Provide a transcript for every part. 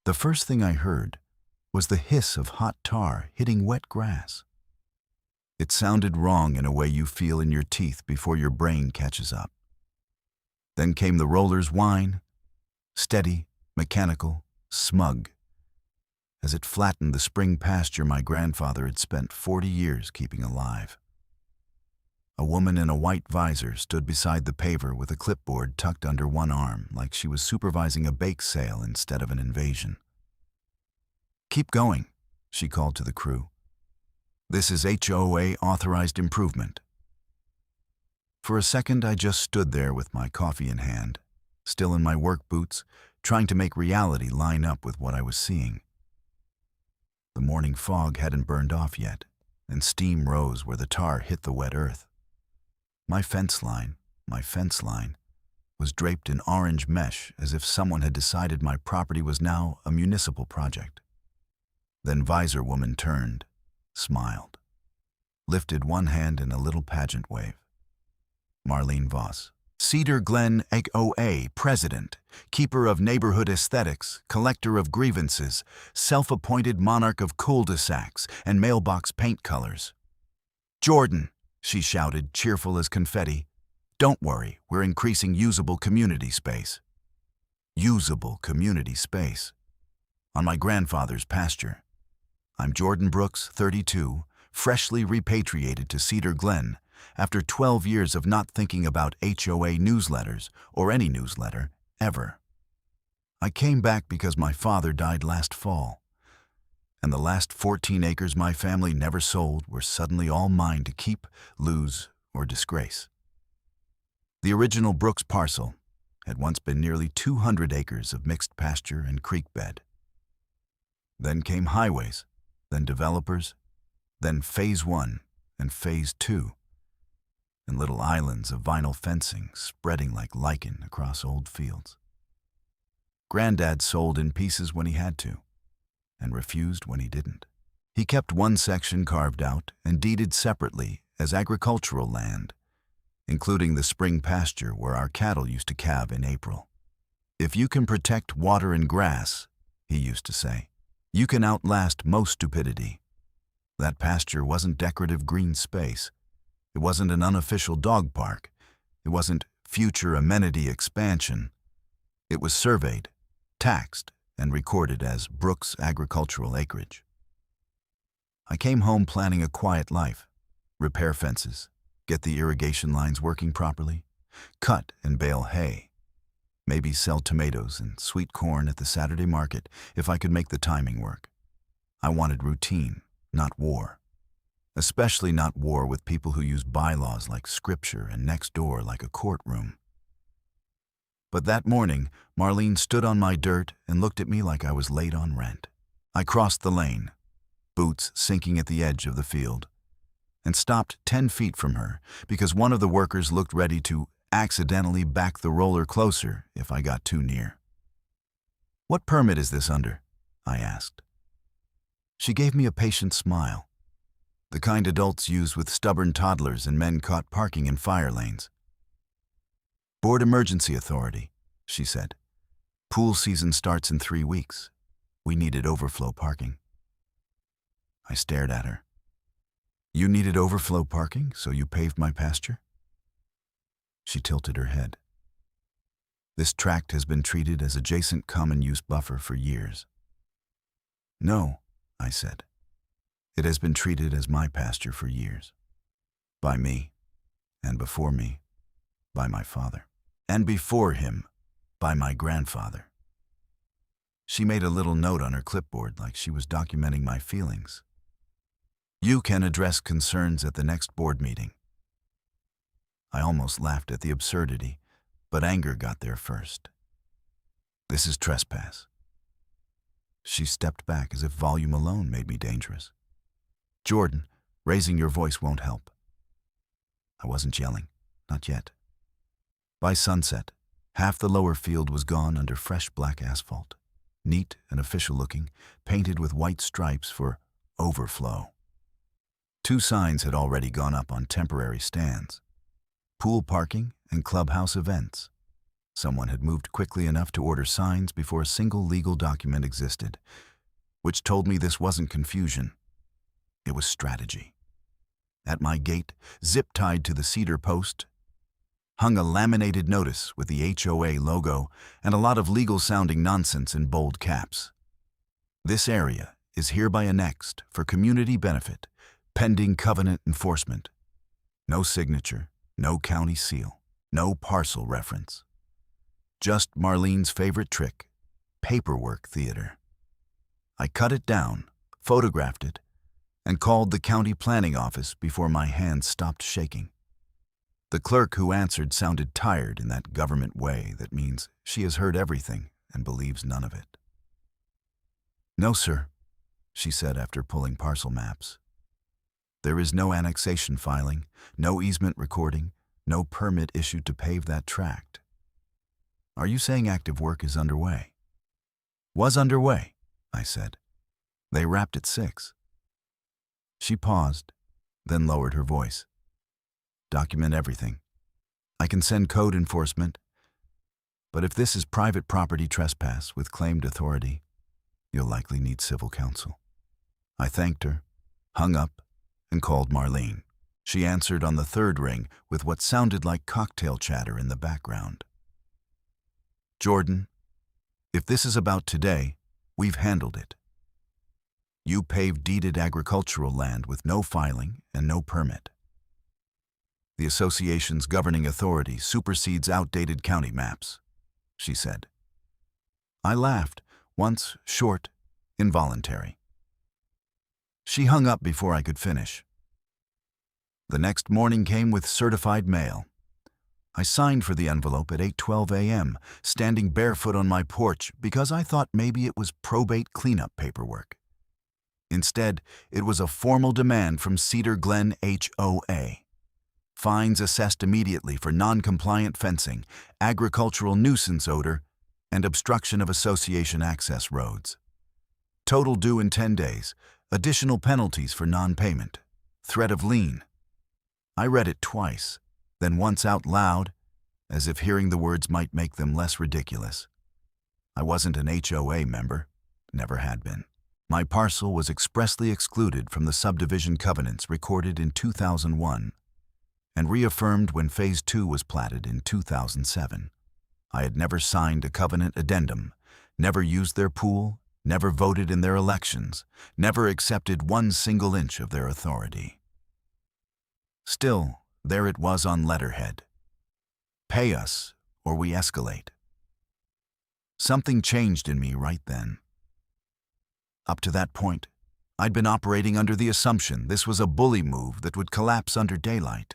The first thing I heard was the hiss of hot tar hitting wet grass. It sounded wrong in a way you feel in your teeth before your brain catches up. Then came the roller's whine, steady, mechanical, smug, as it flattened the spring pasture my grandfather had spent 40 years keeping alive. A woman in a white visor stood beside the paver with a clipboard tucked under one arm, like she was supervising a bake sale instead of an invasion. "Keep going," she called to the crew. "This is HOA authorized improvement." For a second, I just stood there with my coffee in hand, still in my work boots, trying to make reality line up with what I was seeing. The morning fog hadn't burned off yet, and steam rose where the tar hit the wet earth. My fence line, was draped in orange mesh as if someone had decided my property was now a municipal project. Then Visor Woman turned, smiled, lifted one hand in a little pageant wave. Marlene Voss, Cedar Glen HOA President, keeper of neighborhood aesthetics, collector of grievances, self-appointed monarch of cul-de-sacs and mailbox paint colors. "Jordan," she shouted, cheerful as confetti, "don't worry, we're increasing usable community space." Usable community space. On my grandfather's pasture. I'm Jordan Brooks, 32, freshly repatriated to Cedar Glen after 12 years of not thinking about HOA newsletters or any newsletter, ever. I came back because my father died last fall, and the last 14 acres my family never sold were suddenly all mine to keep, lose, or disgrace. The original Brooks parcel had once been nearly 200 acres of mixed pasture and creek bed. Then came highways, then developers, then Phase 1 and Phase 2, and little islands of vinyl fencing spreading like lichen across old fields. Granddad sold in pieces when he had to, and refused when he didn't. He kept one section carved out and deeded separately as agricultural land, including the spring pasture where our cattle used to calve in April. "If you can protect water and grass," he used to say, "you can outlast most stupidity." That pasture wasn't decorative green space. It wasn't an unofficial dog park. It wasn't future amenity expansion. It was surveyed, taxed, and recorded as Brooks agricultural acreage. I came home planning a quiet life, repair fences, get the irrigation lines working properly, cut and bale hay, maybe sell tomatoes and sweet corn at the Saturday market if I could make the timing work. I wanted routine, not war. Especially not war with people who use bylaws like scripture and next door like a courtroom. But that morning, Marlene stood on my dirt and looked at me like I was late on rent. I crossed the lane, boots sinking at the edge of the field, and stopped 10 feet from her because one of the workers looked ready to accidentally back the roller closer if I got too near. "What permit is this under?" I asked. She gave me a patient smile, the kind adults use with stubborn toddlers and men caught parking in fire lanes. "Board Emergency Authority," she said. "Pool season starts in 3 weeks. We needed overflow parking." I stared at her. "You needed overflow parking, so you paved my pasture?" She tilted her head. "This tract has been treated as adjacent common use buffer for years." "No," I said. "It has been treated as my pasture for years. By me, and before me, by my father, and before him, by my grandfather." She made a little note on her clipboard like she was documenting my feelings. "You can address concerns at the next board meeting." I almost laughed at the absurdity, but anger got there first. "This is trespass." She stepped back as if volume alone made me dangerous. "Jordan, raising your voice won't help." I wasn't yelling, not yet. By sunset, half the lower field was gone under fresh black asphalt, neat and official looking, painted with white stripes for overflow. 2 signs had already gone up on temporary stands: pool parking and clubhouse events. Someone had moved quickly enough to order signs before a single legal document existed, which told me this wasn't confusion. It was strategy. At my gate, zip-tied to the cedar post, hung a laminated notice with the HOA logo and a lot of legal-sounding nonsense in bold caps. This area is hereby annexed for community benefit, pending covenant enforcement. No signature, no county seal, no parcel reference. Just Marlene's favorite trick, paperwork theater. I cut it down, photographed it, and called the county planning office before my hands stopped shaking. The clerk who answered sounded tired in that government way that means she has heard everything and believes none of it. "No, sir," she said after pulling parcel maps. "There is no annexation filing, no easement recording, no permit issued to pave that tract. Are you saying active work is underway?" "Was underway," I said. "They wrapped at 6. She paused, then lowered her voice. "Document everything. I can send code enforcement, but if this is private property trespass with claimed authority, you'll likely need civil counsel." I thanked her, hung up, and called Marlene. She answered on the third ring with what sounded like cocktail chatter in the background. "Jordan, if this is about today, we've handled it. You paved deeded agricultural land with no filing and no permit. The association's governing authority supersedes outdated county maps," she said. I laughed, once short, involuntary. She hung up before I could finish. The next morning came with certified mail. I signed for the envelope at 8:12 a.m., standing barefoot on my porch because I thought maybe it was probate cleanup paperwork. Instead, it was a formal demand from Cedar Glen HOA. Fines assessed immediately for non-compliant fencing, agricultural nuisance odor, and obstruction of association access roads. Total due in 10 days, additional penalties for non-payment, threat of lien. I read it twice, then once out loud, as if hearing the words might make them less ridiculous. I wasn't an HOA member, never had been. My parcel was expressly excluded from the subdivision covenants recorded in 2001 and reaffirmed when Phase 2 was platted in 2007. I had never signed a covenant addendum, never used their pool, never voted in their elections, never accepted 1 single inch of their authority. Still, there it was on letterhead. Pay us, or we escalate. Something changed in me right then. Up to that point, I'd been operating under the assumption this was a bully move that would collapse under daylight.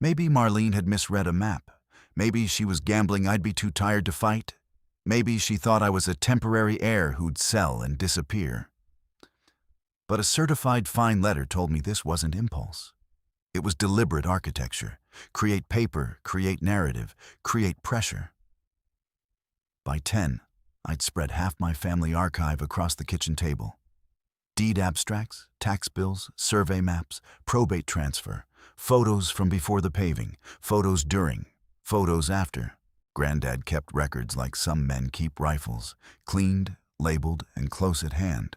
Maybe Marlene had misread a map. Maybe she was gambling I'd be too tired to fight. Maybe she thought I was a temporary heir who'd sell and disappear. But a certified fine letter told me this wasn't impulse. It was deliberate architecture. Create paper, create narrative, create pressure. By 10, I'd spread half my family archive across the kitchen table. Deed abstracts, tax bills, survey maps, probate transfer, photos from before the paving, photos during, photos after. Granddad kept records like some men keep rifles, cleaned, labeled, and close at hand.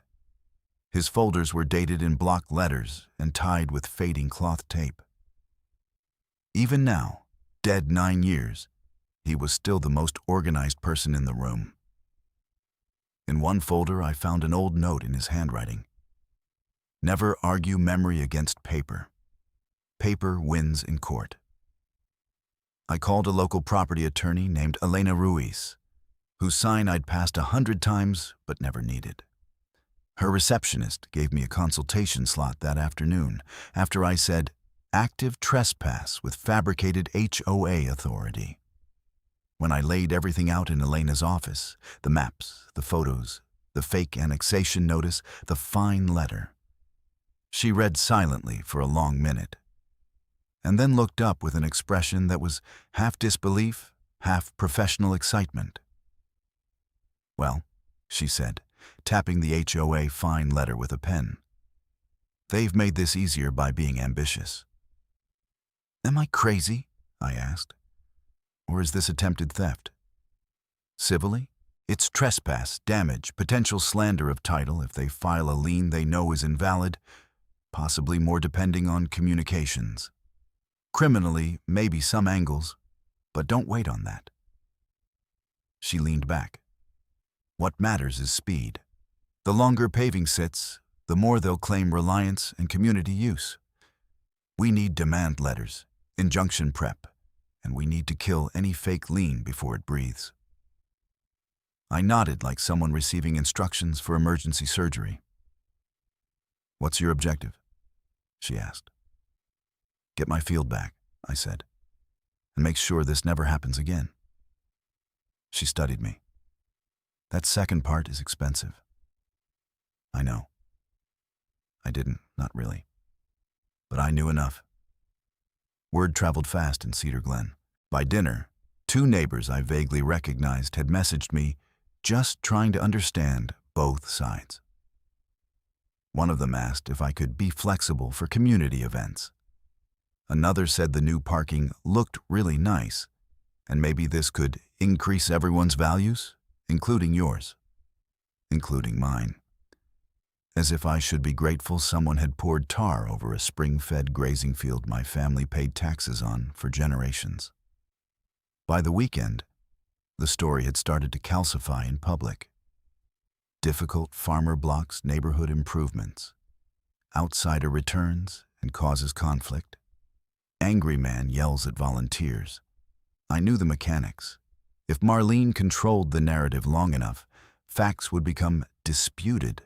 His folders were dated in block letters and tied with fading cloth tape. Even now, dead 9 years, he was still the most organized person in the room. In one folder, I found an old note in his handwriting. "Never argue memory against paper. Paper wins in court." I called a local property attorney named Elena Ruiz, whose sign I'd passed 100 times but never needed. Her receptionist gave me a consultation slot that afternoon after I said, "Active trespass with fabricated HOA authority." When I laid everything out in Elena's office, the maps, the photos, the fake annexation notice, the fine letter, she read silently for a long minute, and then looked up with an expression that was half disbelief, half professional excitement. "Well," she said, tapping the HOA fine letter with a pen, "they've made this easier by being ambitious." "Am I crazy?" I asked. Or is this attempted theft? Civilly, it's trespass, damage, potential slander of title if they file a lien they know is invalid, possibly more depending on communications. Criminally, maybe some angles, but don't wait on that. She leaned back. What matters is speed. The longer paving sits, the more they'll claim reliance and community use. We need demand letters, injunction prep, and we need to kill any fake lien before it breathes. I nodded like someone receiving instructions for emergency surgery. What's your objective? She asked. Get my field back, I said, and make sure this never happens again. She studied me. That second part is expensive. I know. I didn't, not really. But I knew enough. Word traveled fast in Cedar Glen. By dinner, 2 neighbors I vaguely recognized had messaged me, just trying to understand both sides. One of them asked if I could be flexible for community events. Another said the new parking looked really nice, and maybe this could increase everyone's values, including yours, including mine. As if I should be grateful someone had poured tar over a spring-fed grazing field my family paid taxes on for generations. By the weekend, the story had started to calcify in public. Difficult farmer blocks neighborhood improvements. Outsider returns and causes conflict. Angry man yells at volunteers. I knew the mechanics. If Marlene controlled the narrative long enough, facts would become disputed,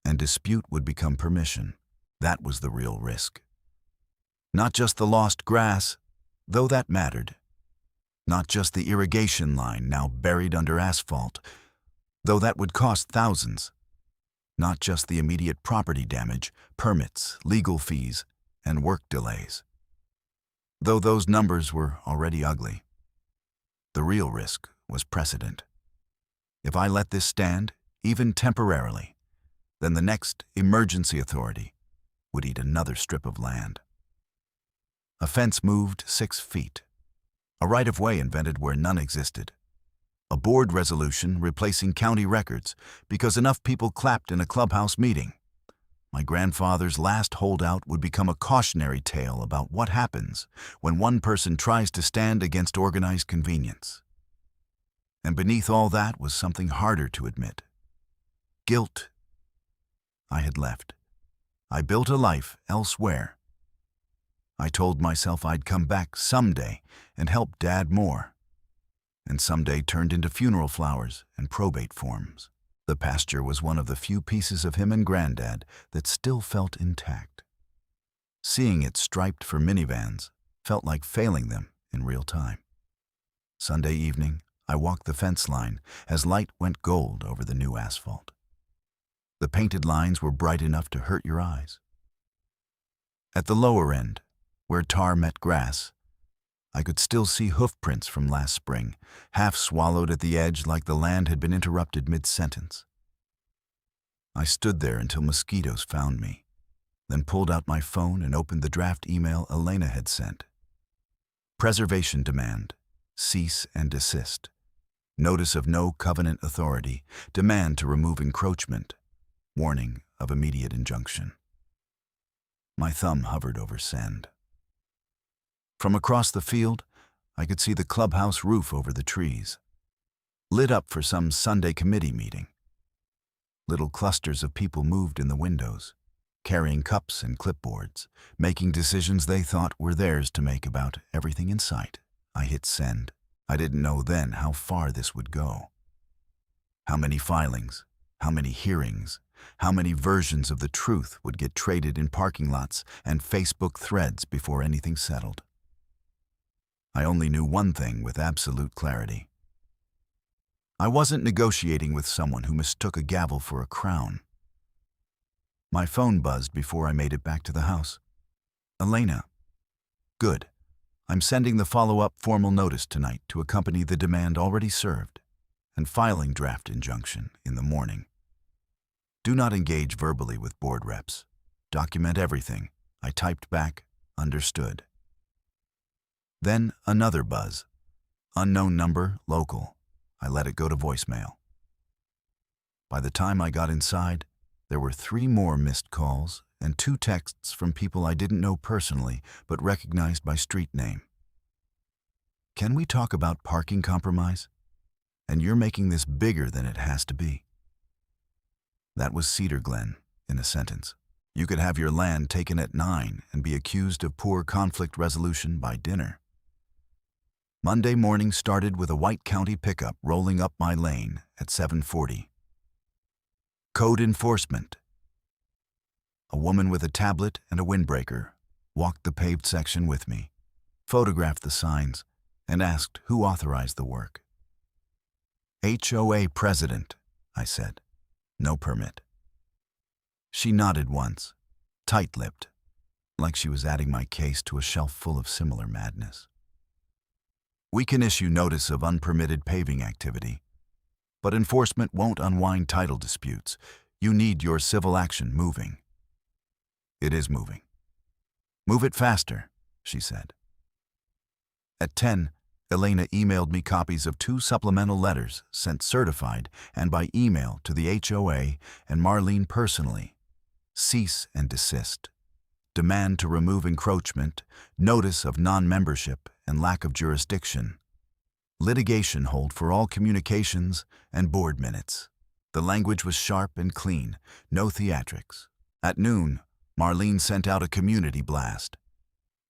and dispute would become permission. That was the real risk. Not just the lost grass, though that mattered. Not just the irrigation line now buried under asphalt, though that would cost thousands. Not just the immediate property damage, permits, legal fees, and work delays. Though those numbers were already ugly. The real risk was precedent. If I let this stand, even temporarily, then the next emergency authority would eat another strip of land. A fence moved 6 feet. A right-of-way invented where none existed. A board resolution replacing county records because enough people clapped in a clubhouse meeting. My grandfather's last holdout would become a cautionary tale about what happens when one person tries to stand against organized convenience. And beneath all that was something harder to admit. Guilt. I had left. I built a life elsewhere. I told myself I'd come back someday and help Dad more. And someday turned into funeral flowers and probate forms. The pasture was one of the few pieces of him and Granddad that still felt intact. Seeing it striped for minivans felt like failing them in real time. Sunday evening, I walked the fence line as light went gold over the new asphalt. The painted lines were bright enough to hurt your eyes. At the lower end, where tar met grass, I could still see hoof prints from last spring, half swallowed at the edge like the land had been interrupted mid-sentence. I stood there until mosquitoes found me, then pulled out my phone and opened the draft email Elena had sent. Preservation demand, cease and desist. Notice of no covenant authority, demand to remove encroachment, warning of immediate injunction. My thumb hovered over send. From across the field, I could see the clubhouse roof over the trees, lit up for some Sunday committee meeting. Little clusters of people moved in the windows, carrying cups and clipboards, making decisions they thought were theirs to make about everything in sight. I hit send. I didn't know then how far this would go. How many filings, how many hearings, how many versions of the truth would get traded in parking lots and Facebook threads before anything settled. I only knew one thing with absolute clarity. I wasn't negotiating with someone who mistook a gavel for a crown. My phone buzzed before I made it back to the house. Elena. Good. I'm sending the follow-up formal notice tonight to accompany the demand already served, and filing draft injunction in the morning. Do not engage verbally with board reps. Document everything. I typed back, understood. Then another buzz. Unknown number, local. I let it go to voicemail. By the time I got inside, there were 3 more missed calls and 2 texts from people I didn't know personally but recognized by street name. Can we talk about parking compromise? And you're making this bigger than it has to be. That was Cedar Glen, in a sentence. You could have your land taken at 9 and be accused of poor conflict resolution by dinner. Monday morning started with a White County pickup rolling up my lane at 7:40. Code enforcement. A woman with a tablet and a windbreaker walked the paved section with me, photographed the signs, and asked who authorized the work. HOA president, I said. No permit. She nodded once, tight-lipped, like she was adding my case to a shelf full of similar madness. We can issue notice of unpermitted paving activity, but enforcement won't unwind title disputes. You need your civil action moving. It is moving. Move it faster, she said. At 10, Elena emailed me copies of 2 supplemental letters sent certified and by email to the HOA and Marlene personally. Cease and desist. Demand to remove encroachment, notice of non-membership and lack of jurisdiction. Litigation hold for all communications and board minutes. The language was sharp and clean, no theatrics. At noon, Marlene sent out a community blast.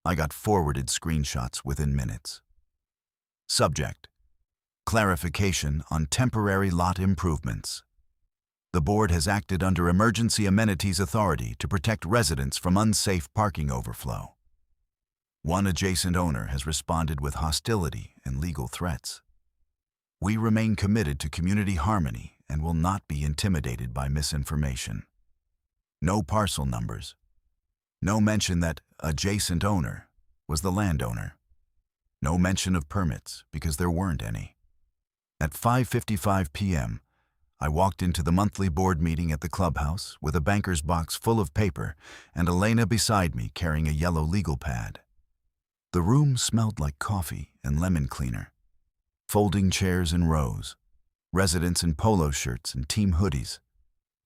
I got forwarded screenshots within minutes. Subject: clarification on temporary lot improvements. The board has acted under Emergency Amenities Authority to protect residents from unsafe parking overflow. One adjacent owner has responded with hostility and legal threats. We remain committed to community harmony and will not be intimidated by misinformation. No parcel numbers. No mention that adjacent owner was the landowner. No mention of permits because there weren't any. At 5:55 p.m., I walked into the monthly board meeting at the Clubhouse with a banker's box full of paper and Elena beside me carrying a yellow legal pad. The room smelled like coffee and lemon cleaner. Folding chairs in rows, residents in polo shirts and team hoodies.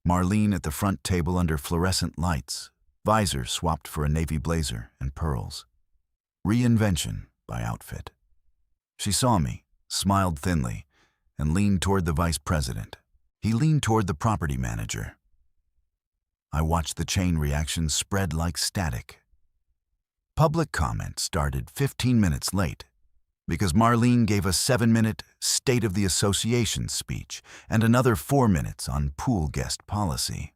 Marlene at the front table under fluorescent lights, visor swapped for a navy blazer and pearls. Reinvention by outfit. She saw me, smiled thinly, and leaned toward the vice president. He leaned toward the property manager. I watched the chain reaction spread like static. Public comment started 15 minutes late because Marlene gave a 7-minute State of the Association speech and another 4 minutes on pool guest policy.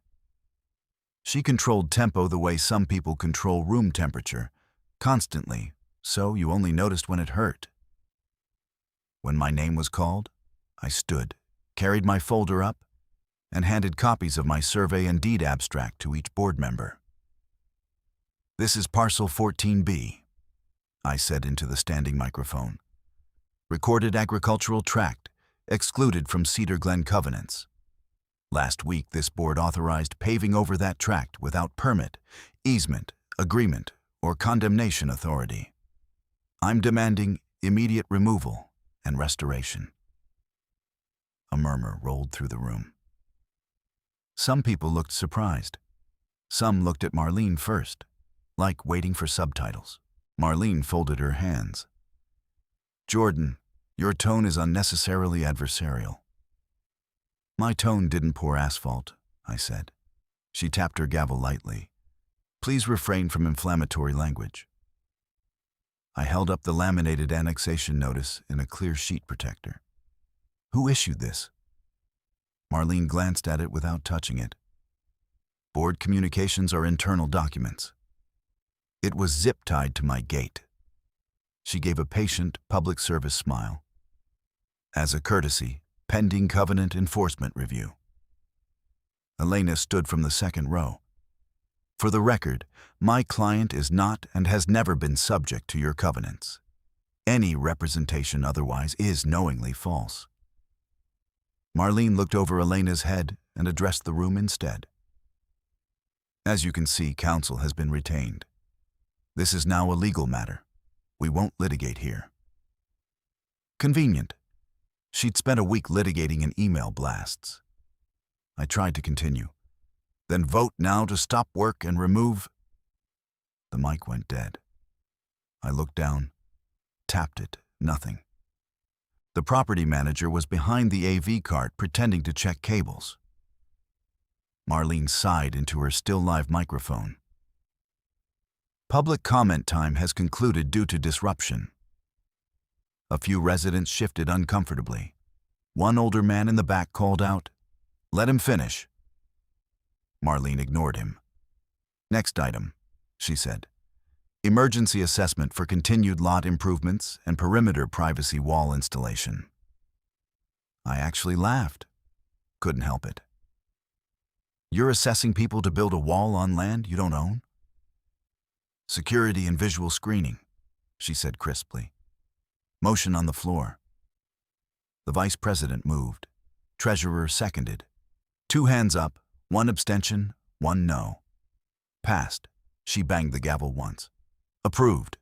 She controlled tempo the way some people control room temperature, constantly, so you only noticed when it hurt. When my name was called, I stood, carried my folder up, and handed copies of my survey and deed abstract to each board member. This is Parcel 14B, I said into the standing microphone. Recorded agricultural tract, excluded from Cedar Glen covenants. Last week, this board authorized paving over that tract without permit, easement, agreement, or condemnation authority. I'm demanding immediate removal and restoration. A murmur rolled through the room. Some people looked surprised. Some looked at Marlene first, like waiting for subtitles. Marlene folded her hands. Jordan, your tone is unnecessarily adversarial. My tone didn't pour asphalt, I said. She tapped her gavel lightly. Please refrain from inflammatory language. I held up the laminated annexation notice in a clear sheet protector. Who issued this? Marlene glanced at it without touching it. Board communications are internal documents. It was zip-tied to my gate. She gave a patient public service smile. As a courtesy, pending covenant enforcement review. Elena stood from the second row. For the record, my client is not and has never been subject to your covenants. Any representation otherwise is knowingly false. Marlene looked over Elena's head and addressed the room instead. As you can see, counsel has been retained. This is now a legal matter. We won't litigate here. Convenient. She'd spent a week litigating in email blasts. I tried to continue. Then vote now to stop work and remove... The mic went dead. I looked down, tapped it, nothing. The property manager was behind the AV cart pretending to check cables. Marlene sighed into her still-live microphone. Public comment time has concluded due to disruption. A few residents shifted uncomfortably. One older man in the back called out, "Let him finish." Marlene ignored him. "Next item," she said. "Emergency assessment for continued lot improvements and perimeter privacy wall installation." I actually laughed. Couldn't help it. "You're assessing people to build a wall on land you don't own?" "Security and visual screening," she said crisply. Motion on the floor. The vice president moved. Treasurer seconded. 2 hands up, 1 abstention, 1 no. Passed. She banged the gavel once. Approved.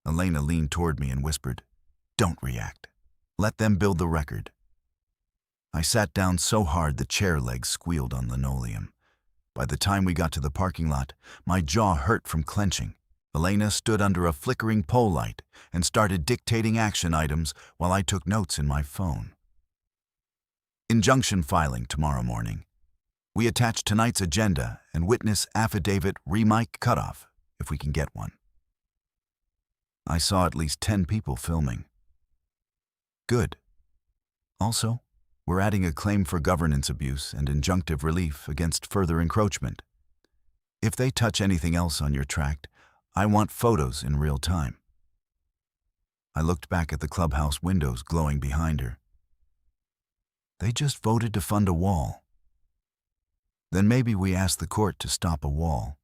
Elena leaned toward me and whispered, "Don't react. Let them build the record." I sat down so hard the chair legs squealed on linoleum. By the time we got to the parking lot, my jaw hurt from clenching. Elena stood under a flickering pole light and started dictating action items while I took notes in my phone. Injunction filing tomorrow morning. We attach tonight's agenda and witness affidavit remic cutoff, if we can get one. I saw at least 10 people filming. Good. Also, we're adding a claim for governance abuse and injunctive relief against further encroachment. If they touch anything else on your tract, I want photos in real time. I looked back at the clubhouse windows glowing behind her. They just voted to fund a wall. Then maybe we ask the court to stop a wall.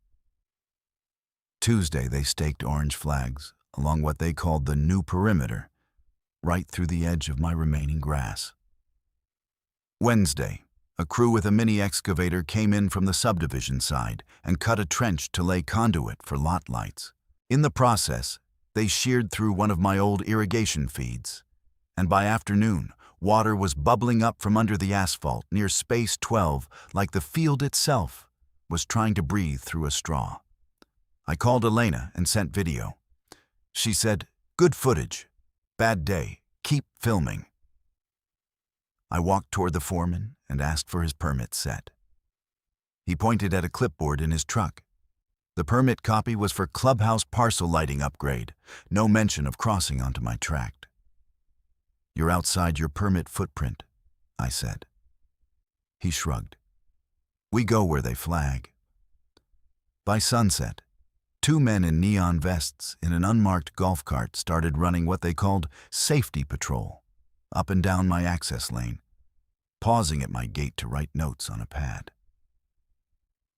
Tuesday, they staked orange flags along what they called the new perimeter, right through the edge of my remaining grass. Wednesday, a crew with a mini excavator came in from the subdivision side and cut a trench to lay conduit for lot lights. In the process, they sheared through one of my old irrigation feeds, and by afternoon, water was bubbling up from under the asphalt near Space 12 like the field itself was trying to breathe through a straw. I called Elena and sent video. She said, "Good footage. Bad day. Keep filming." I walked toward the foreman and asked for his permit set. He pointed at a clipboard in his truck. The permit copy was for clubhouse parcel lighting upgrade, no mention of crossing onto my tract. "You're outside your permit footprint," I said. He shrugged. "We go where they flag." By sunset, 2 men in neon vests in an unmarked golf cart started running what they called safety patrol, up and down my access lane, pausing at my gate to write notes on a pad.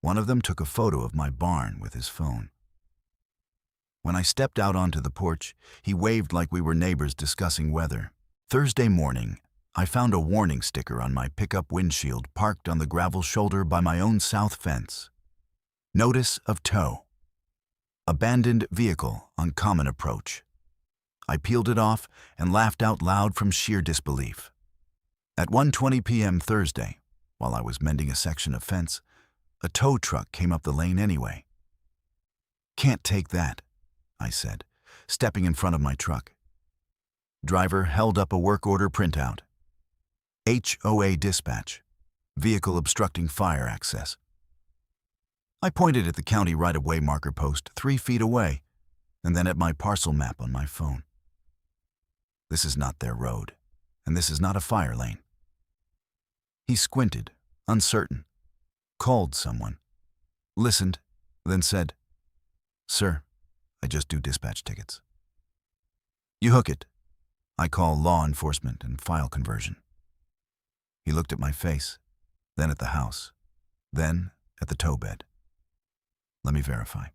One of them took a photo of my barn with his phone. When I stepped out onto the porch, he waved like we were neighbors discussing weather. Thursday morning, I found a warning sticker on my pickup windshield parked on the gravel shoulder by my own south fence. Notice of tow. Abandoned vehicle on common approach. I peeled it off and laughed out loud from sheer disbelief. At 1:20 p.m. Thursday, while I was mending a section of fence, a tow truck came up the lane anyway. "Can't take that," I said, stepping in front of my truck. Driver held up a work order printout. HOA dispatch. Vehicle obstructing fire access. I pointed at the county right-of-way marker post 3 feet away, and then at my parcel map on my phone. This is not their road, and this is not a fire lane. He squinted, uncertain, called someone, listened, then said, "Sir, I just do dispatch tickets." "You hook it. I call law enforcement and file conversion." He looked at my face, then at the house, then at the tow bed. "Let me verify."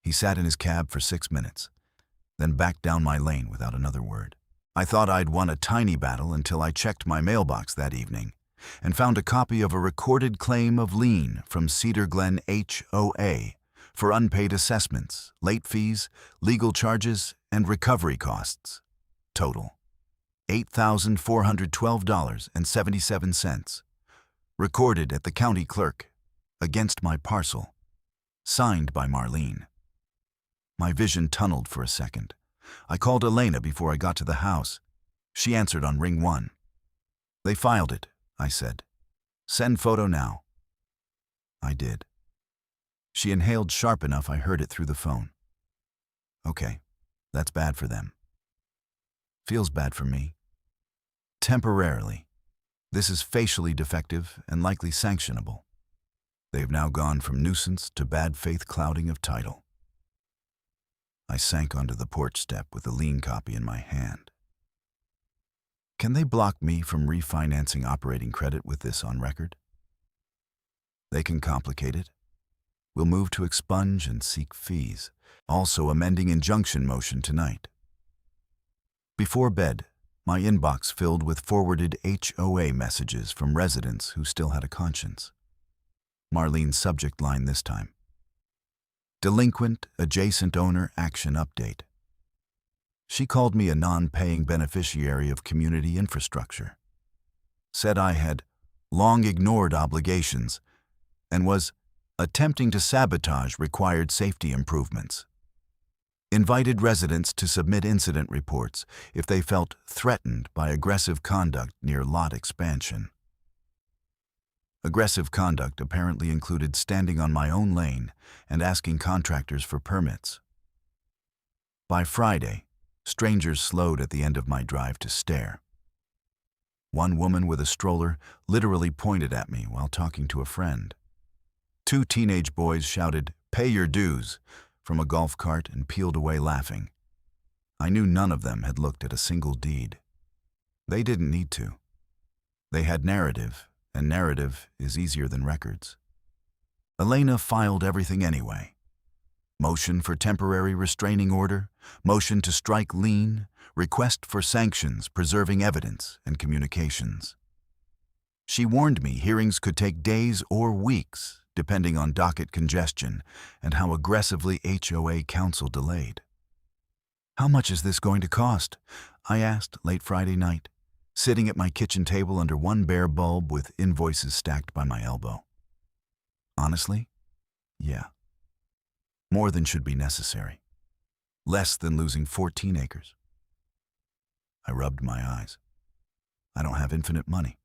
He sat in his cab for 6 minutes, then backed down my lane without another word. I thought I'd won a tiny battle until I checked my mailbox that evening and found a copy of a recorded claim of lien from Cedar Glen HOA for unpaid assessments, late fees, legal charges, and recovery costs. Total, $8,412.77. Recorded at the county clerk, against my parcel. Signed by Marlene. My vision tunneled for a second. I called Elena before I got to the house. She answered on ring 1. They filed it, I said. Send photo now. I did. She inhaled sharp enough I heard it through the phone. Okay, that's bad for them. Feels bad for me. Temporarily. This is facially defective and likely sanctionable. They've now gone from nuisance to bad faith clouding of title. I sank onto the porch step with the lien copy in my hand. Can they block me from refinancing operating credit with this on record? They can complicate it. We'll move to expunge and seek fees, also amending injunction motion tonight. Before bed, my inbox filled with forwarded HOA messages from residents who still had a conscience. Marlene's subject line this time. Delinquent adjacent owner action update. She called me a non-paying beneficiary of community infrastructure. Said I had long ignored obligations and was attempting to sabotage required safety improvements. Invited residents to submit incident reports if they felt threatened by aggressive conduct near lot expansion. Aggressive conduct apparently included standing on my own lane and asking contractors for permits. By Friday, strangers slowed at the end of my drive to stare. One woman with a stroller literally pointed at me while talking to a friend. 2 teenage boys shouted, "Pay your dues," from a golf cart and peeled away laughing. I knew none of them had looked at a single deed. They didn't need to. They had narrative, and narrative is easier than records. Elena filed everything anyway. Motion for temporary restraining order, motion to strike lien, request for sanctions preserving evidence and communications. She warned me hearings could take days or weeks, depending on docket congestion and how aggressively HOA counsel delayed. How much is this going to cost? I asked late Friday night, sitting at my kitchen table under one bare bulb with invoices stacked by my elbow. Honestly, yeah. More than should be necessary. Less than losing 14 acres. I rubbed my eyes. I don't have infinite money.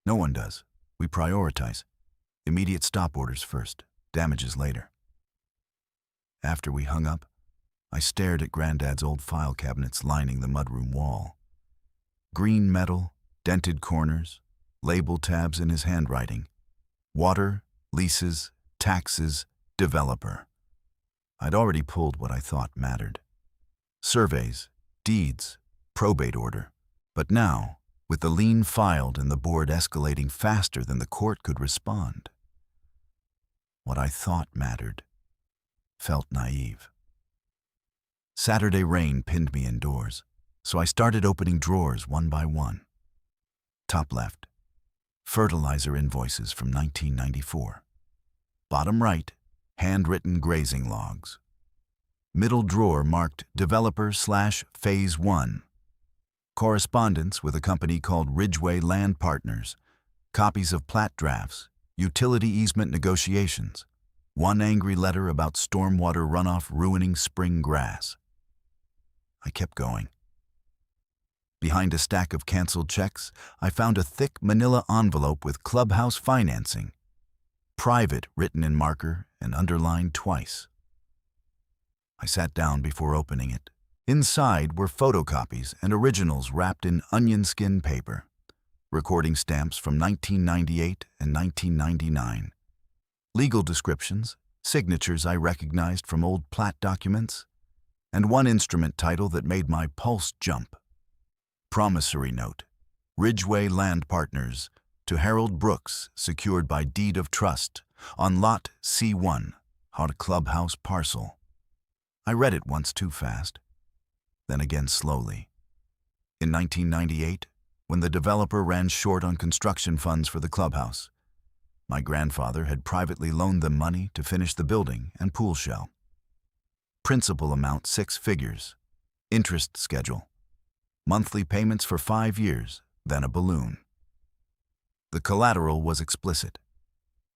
No one does. We prioritize. Immediate stop orders first, damages later. After we hung up, I stared at Granddad's old file cabinets lining the mudroom wall. Green metal, dented corners, label tabs in his handwriting. Water, leases, taxes, developer. I'd already pulled what I thought mattered. Surveys, deeds, probate order. But now, with the lien filed and the board escalating faster than the court could respond, what I thought mattered felt naive. Saturday rain pinned me indoors, so I started opening drawers one by one. Top left, fertilizer invoices from 1994. Bottom right, handwritten grazing logs. Middle drawer marked Developer/Phase 1. Correspondence with a company called Ridgeway Land Partners. Copies of plat drafts, utility easement negotiations. One angry letter about stormwater runoff ruining spring grass. I kept going. Behind a stack of canceled checks, I found a thick manila envelope with Clubhouse financing. Private written in marker and underlined twice. I sat down before opening it. Inside were photocopies and originals wrapped in onion skin paper. Recording stamps from 1998 and 1999. Legal descriptions, signatures I recognized from old plat documents, and one instrument title that made my pulse jump. Promissory note, Ridgeway Land Partners, to Harold Brooks, secured by deed of trust, on lot C1, Hot Clubhouse parcel. I read it once too fast, then again slowly. In 1998, when the developer ran short on construction funds for the clubhouse, my grandfather had privately loaned them money to finish the building and pool shell. Principal amount 6 figures. Interest schedule monthly payments for 5 years, then a balloon. The collateral was explicit.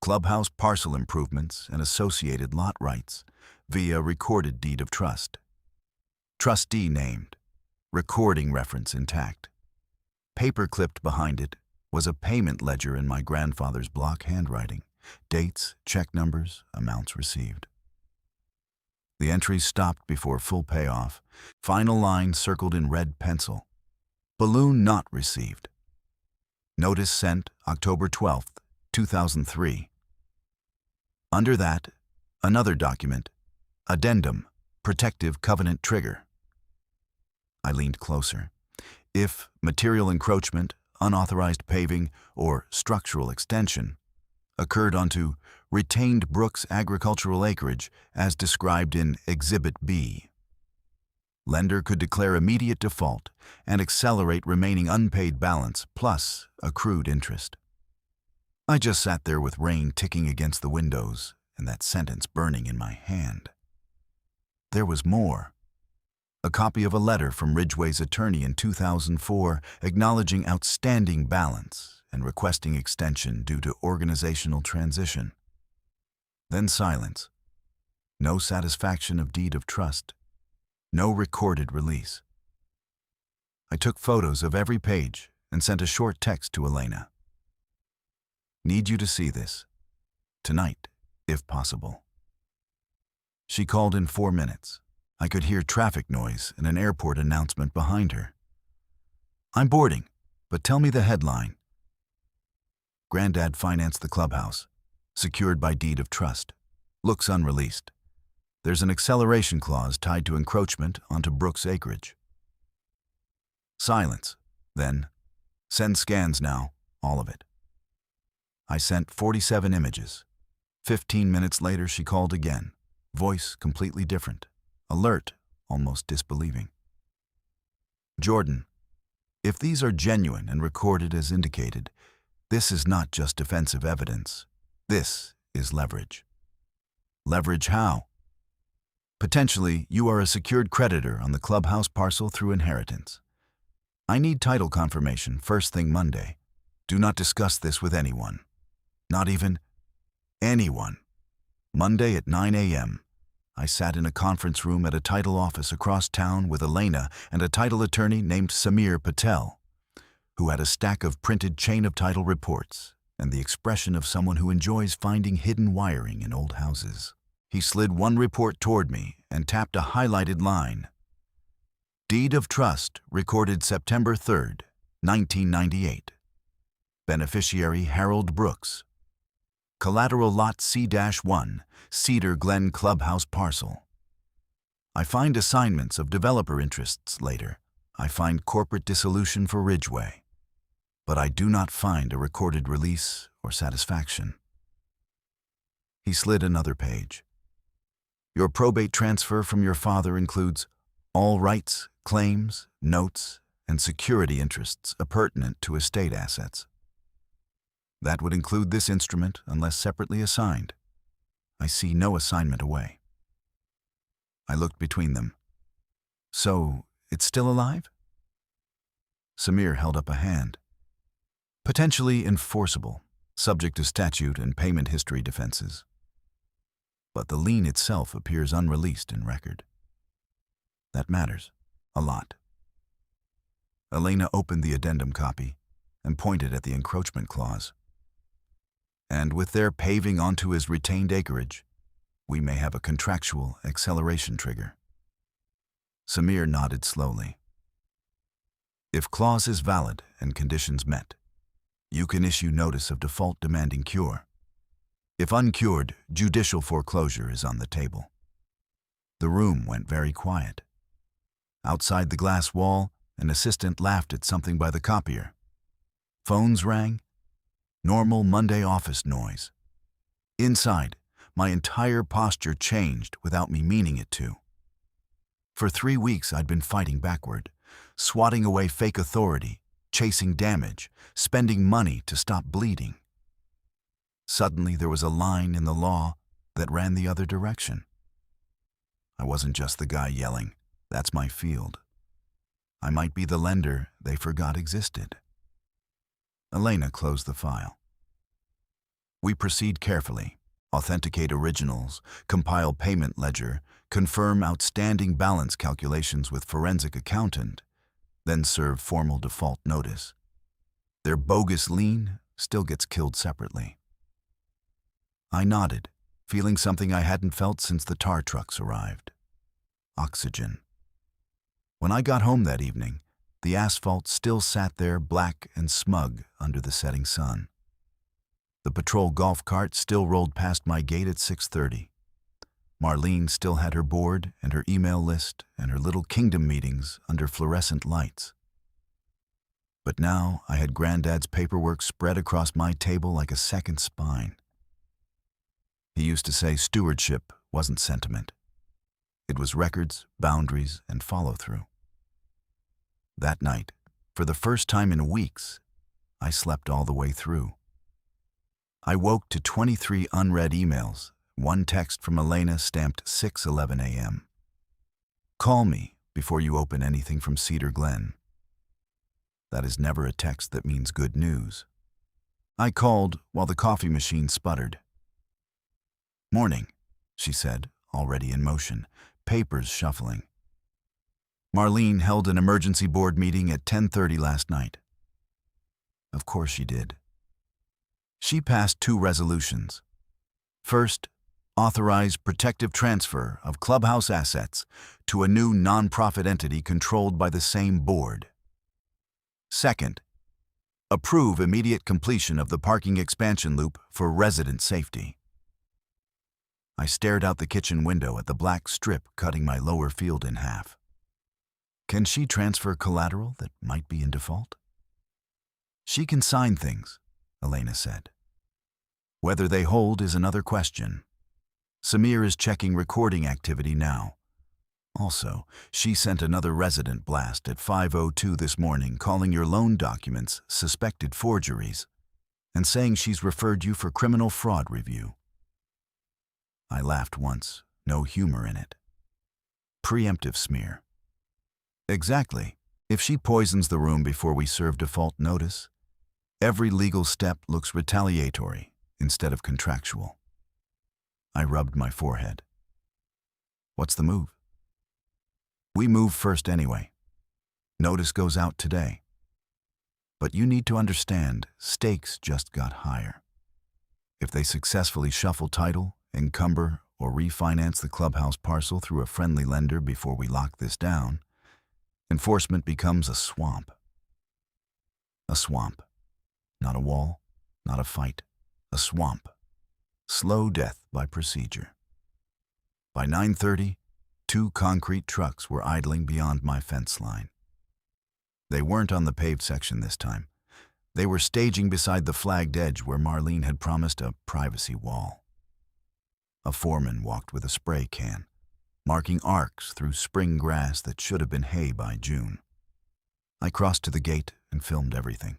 Clubhouse parcel improvements and associated lot rights via recorded deed of trust. Trustee named. Recording reference intact. Paper clipped behind it was a payment ledger in my grandfather's block handwriting. Dates, check numbers, amounts received. The entries stopped before full payoff. Final line circled in red pencil. Balloon not received. Notice sent October 12th, 2003. Under that, another document, addendum, protective covenant trigger. I leaned closer. If material encroachment, unauthorized paving, or structural extension occurred onto retained Brooks agricultural acreage as described in Exhibit B, lender could declare immediate default and accelerate remaining unpaid balance plus accrued interest. I just sat there with rain ticking against the windows and that sentence burning in my hand. There was more. A copy of a letter from Ridgway's attorney in 2004 acknowledging outstanding balance and requesting extension due to organizational transition. Then silence. No satisfaction of deed of trust. No recorded release. I took photos of every page and sent a short text to Elena. Need you to see this. Tonight, if possible. She called in 4 minutes. I could hear traffic noise and an airport announcement behind her. I'm boarding, but tell me the headline. Granddad financed the clubhouse, secured by deed of trust. Looks unreleased. There's an acceleration clause tied to encroachment onto Brooks acreage. Silence. Then, send scans now, all of it. I sent 47 images. 15 minutes later, she called again. Voice completely different. Alert, almost disbelieving. Jordan, if these are genuine and recorded as indicated, this is not just defensive evidence. This is leverage. Leverage how? Potentially, you are a secured creditor on the clubhouse parcel through inheritance. I need title confirmation first thing Monday. Do not discuss this with anyone. Not even anyone. Monday at 9 a.m. I sat in a conference room at a title office across town with Elena and a title attorney named Samir Patel, who had a stack of printed chain of title reports and the expression of someone who enjoys finding hidden wiring in old houses. He slid one report toward me and tapped a highlighted line. Deed of trust recorded September 3rd, 1998. Beneficiary Harold Brooks. Collateral Lot C-1, Cedar Glen Clubhouse Parcel. I find assignments of developer interests later. I find corporate dissolution for Ridgway. But I do not find a recorded release or satisfaction. He slid another page. Your probate transfer from your father includes all rights, claims, notes, and security interests appurtenant to estate assets. That would include this instrument unless separately assigned. I see no assignment away. I looked between them. So, it's still alive? Samir held up a hand. Potentially enforceable, subject to statute and payment history defenses. But the lien itself appears unreleased in record. That matters. A lot. Elena opened the addendum copy and pointed at the encroachment clause. And with their paving onto his retained acreage, we may have a contractual acceleration trigger. Samir nodded slowly. If clause is valid and conditions met, you can issue notice of default demanding cure. If uncured, judicial foreclosure is on the table. The room went very quiet. Outside the glass wall, an assistant laughed at something by the copier. Phones rang. Normal Monday office noise. Inside, my entire posture changed without me meaning it to. For 3 weeks I'd been fighting backward, swatting away fake authority, chasing damage, spending money to stop bleeding. Suddenly there was a line in the law that ran the other direction. I wasn't just the guy yelling, "That's my field." I might be the lender they forgot existed. Elena closed the file. We proceed carefully, authenticate originals, compile payment ledger, confirm outstanding balance calculations with forensic accountant, then serve formal default notice. Their bogus lien still gets killed separately. I nodded, feeling something I hadn't felt since the tar trucks arrived. Oxygen. When I got home that evening, the asphalt still sat there black and smug under the setting sun. The patrol golf cart still rolled past my gate at 6:30. Marlene still had her board and her email list and her little kingdom meetings under fluorescent lights. But now I had Granddad's paperwork spread across my table like a second spine. He used to say stewardship wasn't sentiment. It was records, boundaries, and follow-through. That night, for the first time in weeks, I slept all the way through. I woke to 23 unread emails, one text from Elena stamped 6:11 a.m. Call me before you open anything from Cedar Glen. That is never a text that means good news. I called while the coffee machine sputtered. Morning, she said, already in motion, papers shuffling. Marlene held an emergency board meeting at 10:30 last night. Of course she did. She passed 2 resolutions. First, authorize protective transfer of Clubhouse assets to a new nonprofit entity controlled by the same board. Second, approve immediate completion of the parking expansion loop for resident safety. I stared out the kitchen window at the black strip cutting my lower field in half. Can she transfer collateral that might be in default? She can sign things, Elena said. Whether they hold is another question. Samir is checking recording activity now. Also, she sent another resident blast at 5:02 this morning calling your loan documents suspected forgeries and saying she's referred you for criminal fraud review. I laughed once, no humor in it. Preemptive smear. Exactly. If she poisons the room before we serve default notice, every legal step looks retaliatory instead of contractual. I rubbed my forehead. What's the move? We move first anyway. Notice goes out today. But you need to understand, stakes just got higher. If they successfully shuffle title, encumber, or refinance the Clubhouse parcel through a friendly lender before we lock this down, enforcement becomes a swamp. A swamp. Not a wall, not a fight. A swamp. Slow death by procedure. By 9:30, 2 concrete trucks were idling beyond my fence line. They weren't on the paved section this time. They were staging beside the flagged edge where Marlene had promised a privacy wall. A foreman walked with a spray can, marking arcs through spring grass that should have been hay by June. I crossed to the gate and filmed everything.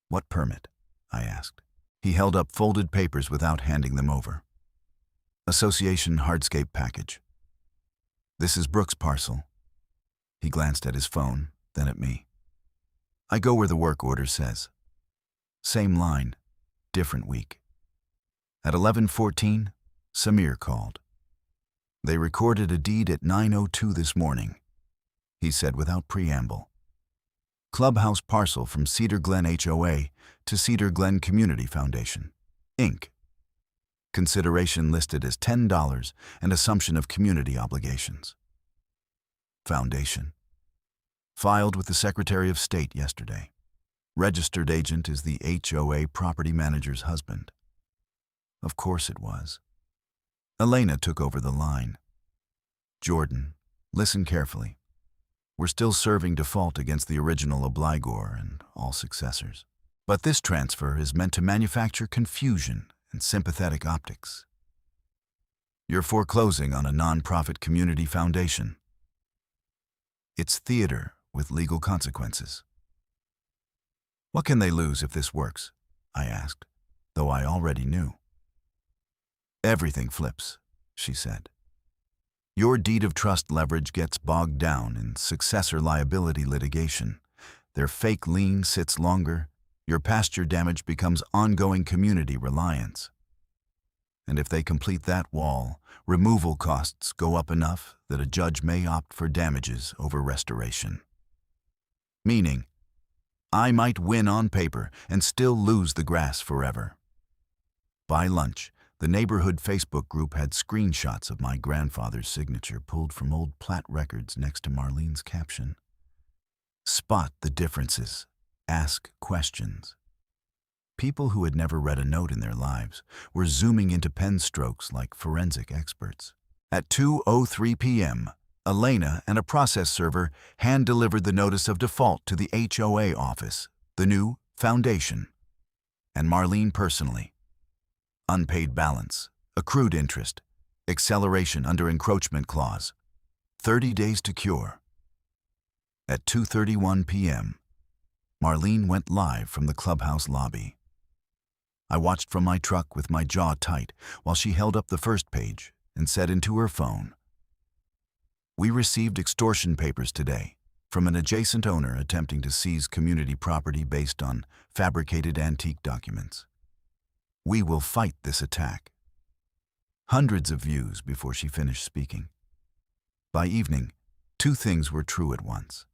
What permit? I asked. He held up folded papers without handing them over. Association hardscape package. This is Brooks' parcel. He glanced at his phone, then at me. I go where the work order says. Same line, different week. At 11:14, Samir called. They recorded a deed at 9:02 this morning, he said without preamble. Clubhouse parcel from Cedar Glen HOA to Cedar Glen Community Foundation, Inc. Consideration listed as $10 and assumption of community obligations. Foundation. Filed with the Secretary of State yesterday. Registered agent is the HOA property manager's husband. Of course it was. Elena took over the line. Jordan, listen carefully. We're still serving default against the original obligor and all successors. But this transfer is meant to manufacture confusion and sympathetic optics. You're foreclosing on a nonprofit community foundation. It's theater with legal consequences. What can they lose if this works? I asked, though I already knew. Everything flips, she said. Your deed of trust leverage gets bogged down in successor liability litigation. Their fake lien sits longer. Your pasture damage becomes ongoing community reliance. And if they complete that wall, removal costs go up enough that a judge may opt for damages over restoration. Meaning, I might win on paper and still lose the grass forever. By lunch, the neighborhood Facebook group had screenshots of my grandfather's signature pulled from old plat records next to Marlene's caption. Spot the differences. Ask questions. People who had never read a note in their lives were zooming into pen strokes like forensic experts. At 2:03 p.m., Elena and a process server hand-delivered the notice of default to the HOA office, the new foundation, and Marlene personally. Unpaid balance, accrued interest, acceleration under encroachment clause, 30 days to cure. At 2:31 p.m., Marlene went live from the Clubhouse lobby. I watched from my truck with my jaw tight while she held up the first page and said into her phone, "We received extortion papers today from an adjacent owner attempting to seize community property based on fabricated antique documents. We will fight this attack." Hundreds of views before she finished speaking. By evening, two things were true at once.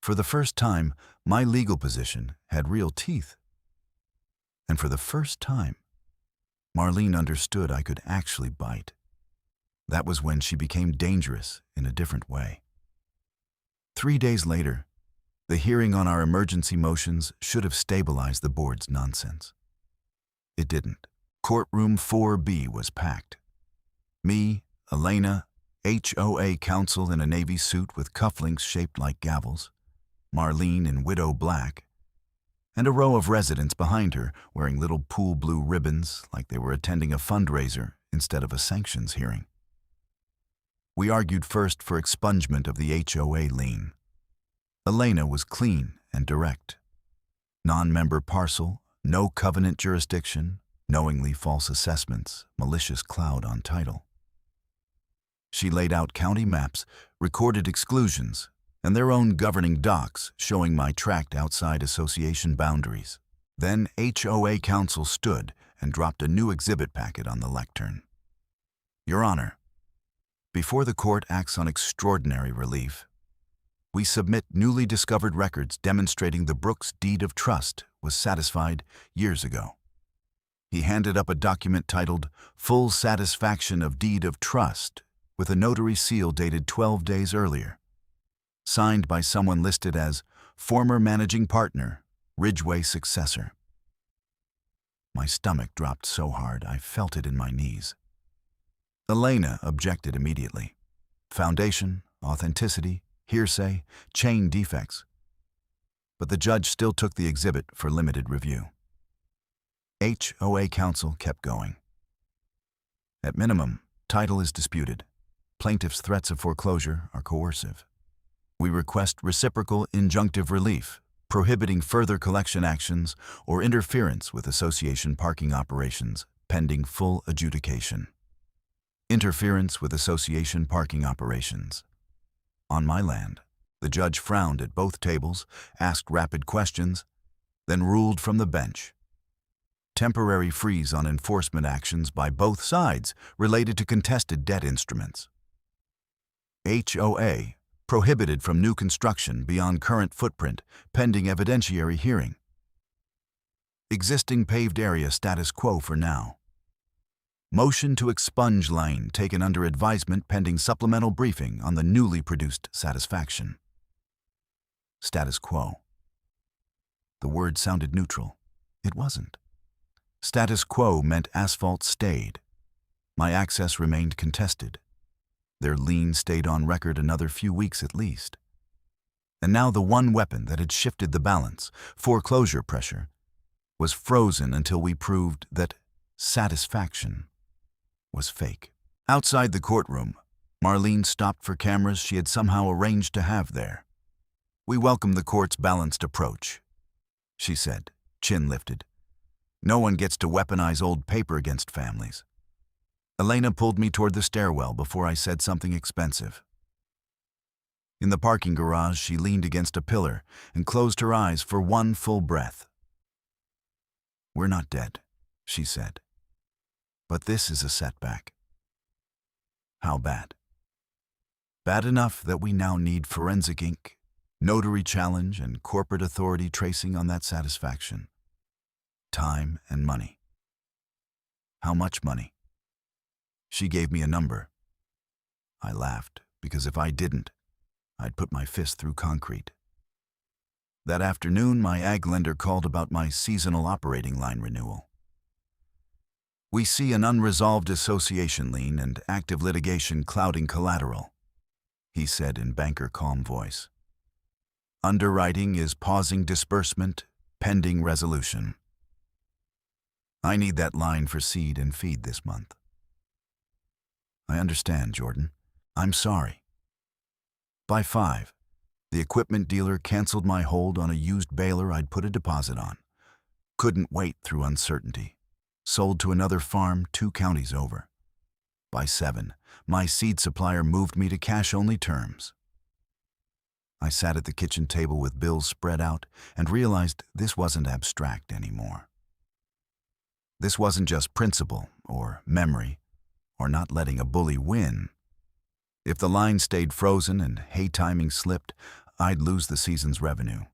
For the first time, my legal position had real teeth. And for the first time, Marlene understood I could actually bite. That was when she became dangerous in a different way. 3 days later, the hearing on our emergency motions should have stabilized the board's nonsense. It didn't. Courtroom 4B was packed. Me, Elena, HOA counsel in a navy suit with cufflinks shaped like gavels, Marlene in widow black, and a row of residents behind her wearing little pool blue ribbons like they were attending a fundraiser instead of a sanctions hearing. We argued first for expungement of the HOA lien. Elena was clean and direct. Non-member parcel, no covenant jurisdiction, knowingly false assessments, malicious cloud on title. She laid out county maps, recorded exclusions, and their own governing docs showing my tract outside association boundaries. Then HOA counsel stood and dropped a new exhibit packet on the lectern. Your Honor, before the court acts on extraordinary relief, we submit newly discovered records demonstrating the Brooks deed of trust was satisfied years ago. He handed up a document titled Full Satisfaction of Deed of Trust with a notary seal dated 12 days earlier, signed by someone listed as former managing partner, Ridgeway successor. My stomach dropped so hard I felt it in my knees. Elena objected immediately. Foundation, authenticity, hearsay, chain defects. But the judge still took the exhibit for limited review. HOA counsel kept going. At minimum, title is disputed. Plaintiff's threats of foreclosure are coercive. We request reciprocal injunctive relief, prohibiting further collection actions or interference with association parking operations pending full adjudication. Interference with association parking operations. On my land, the judge frowned at both tables, asked rapid questions, then ruled from the bench. Temporary freeze on enforcement actions by both sides related to contested debt instruments. HOA prohibited from new construction beyond current footprint, pending evidentiary hearing. Existing paved area status quo for now. Motion to expunge lien taken under advisement pending supplemental briefing on the newly produced satisfaction. Status quo. The word sounded neutral. It wasn't. Status quo meant asphalt stayed. My access remained contested. Their lien stayed on record another few weeks at least. And now the one weapon that had shifted the balance, foreclosure pressure, was frozen until we proved that satisfaction was fake. Outside the courtroom, Marlene stopped for cameras she had somehow arranged to have there. "We welcome the court's balanced approach," she said, chin lifted. "No one gets to weaponize old paper against families." Elena pulled me toward the stairwell before I said something expensive. In the parking garage, she leaned against a pillar and closed her eyes for one full breath. "We're not dead," she said. "But this is a setback." "How bad?" "Bad enough that we now need forensic ink, notary challenge, and corporate authority tracing on that satisfaction. Time and money." "How much money?" She gave me a number. I laughed, because if I didn't, I'd put my fist through concrete. That afternoon, my ag lender called about my seasonal operating line renewal. "We see an unresolved association lien and active litigation clouding collateral," he said in banker calm voice. "Underwriting is pausing disbursement, pending resolution. I need that line for seed and feed this month." "I understand, Jordan. I'm sorry." By 5, the equipment dealer canceled my hold on a used baler I'd put a deposit on. Couldn't wait through uncertainty. Sold to another farm 2 counties over. By 7, my seed supplier moved me to cash-only terms. I sat at the kitchen table with bills spread out and realized this wasn't abstract anymore. This wasn't just principle or memory or not letting a bully win. If the line stayed frozen and hay timing slipped, I'd lose the season's revenue.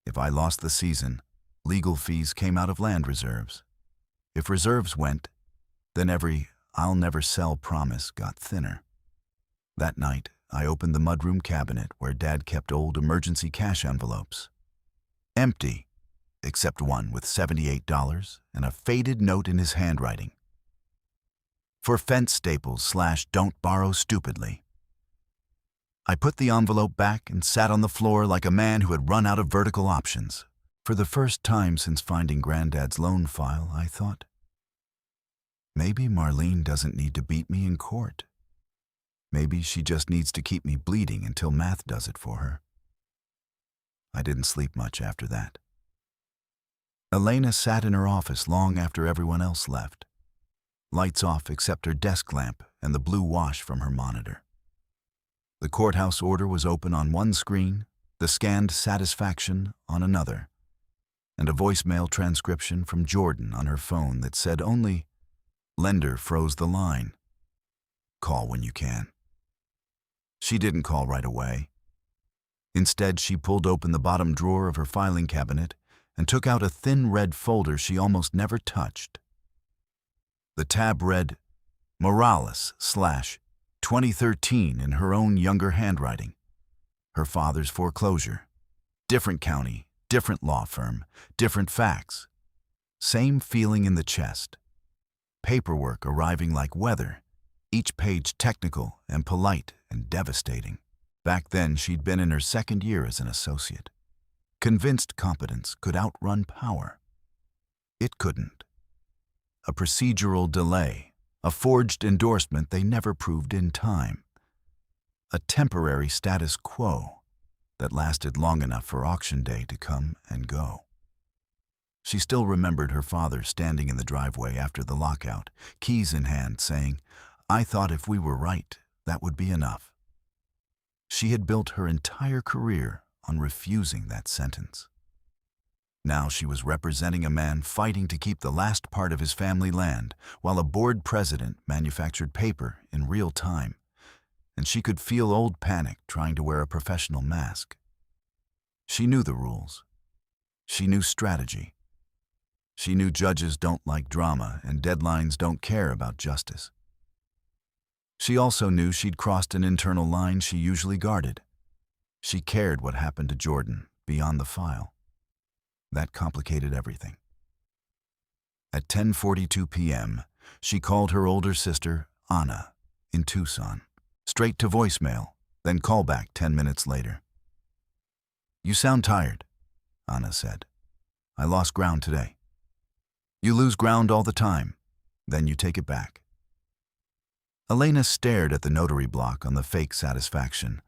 If I lost the season, legal fees came out of land reserves. If reserves went, then every "I'll never sell" promise got thinner. That night, I opened the mudroom cabinet where Dad kept old emergency cash envelopes. Empty, except one with $78 and a faded note in his handwriting. "For fence staples / don't borrow stupidly." I put the envelope back and sat on the floor like a man who had run out of vertical options. For the first time since finding Granddad's loan file, I thought, maybe Marlene doesn't need to beat me in court. Maybe she just needs to keep me bleeding until math does it for her. I didn't sleep much after that. Elena sat in her office long after everyone else left. Lights off except her desk lamp and the blue wash from her monitor. The courthouse order was open on one screen, the scanned satisfaction on another, and a voicemail transcription from Jordan on her phone that said only, "Lender froze the line. Call when you can." She didn't call right away. Instead, she pulled open the bottom drawer of her filing cabinet and took out a thin red folder she almost never touched. The tab read, "Morales / 2013" in her own younger handwriting. Her father's foreclosure. Different county, different law firm, different facts. Same feeling in the chest. Paperwork arriving like weather, each page technical and polite and devastating. Back then, she'd been in her 2nd year as an associate. Convinced competence could outrun power. It couldn't. A procedural delay, a forged endorsement they never proved in time. A temporary status quo that lasted long enough for auction day to come and go. She still remembered her father standing in the driveway after the lockout, keys in hand, saying, "I thought if we were right, that would be enough." She had built her entire career on refusing that sentence. Now she was representing a man fighting to keep the last part of his family land while a board president manufactured paper in real time, and she could feel old panic trying to wear a professional mask. She knew the rules. She knew strategy. She knew judges don't like drama and deadlines don't care about justice. She also knew she'd crossed an internal line she usually guarded. She cared what happened to Jordan beyond the file. That complicated everything. At 10:42 p.m., she called her older sister, Anna, in Tucson. Straight to voicemail, then callback 10 minutes later. "You sound tired," Anna said. "I lost ground today." "You lose ground all the time, then you take it back." Elena stared at the notary block on the fake satisfaction,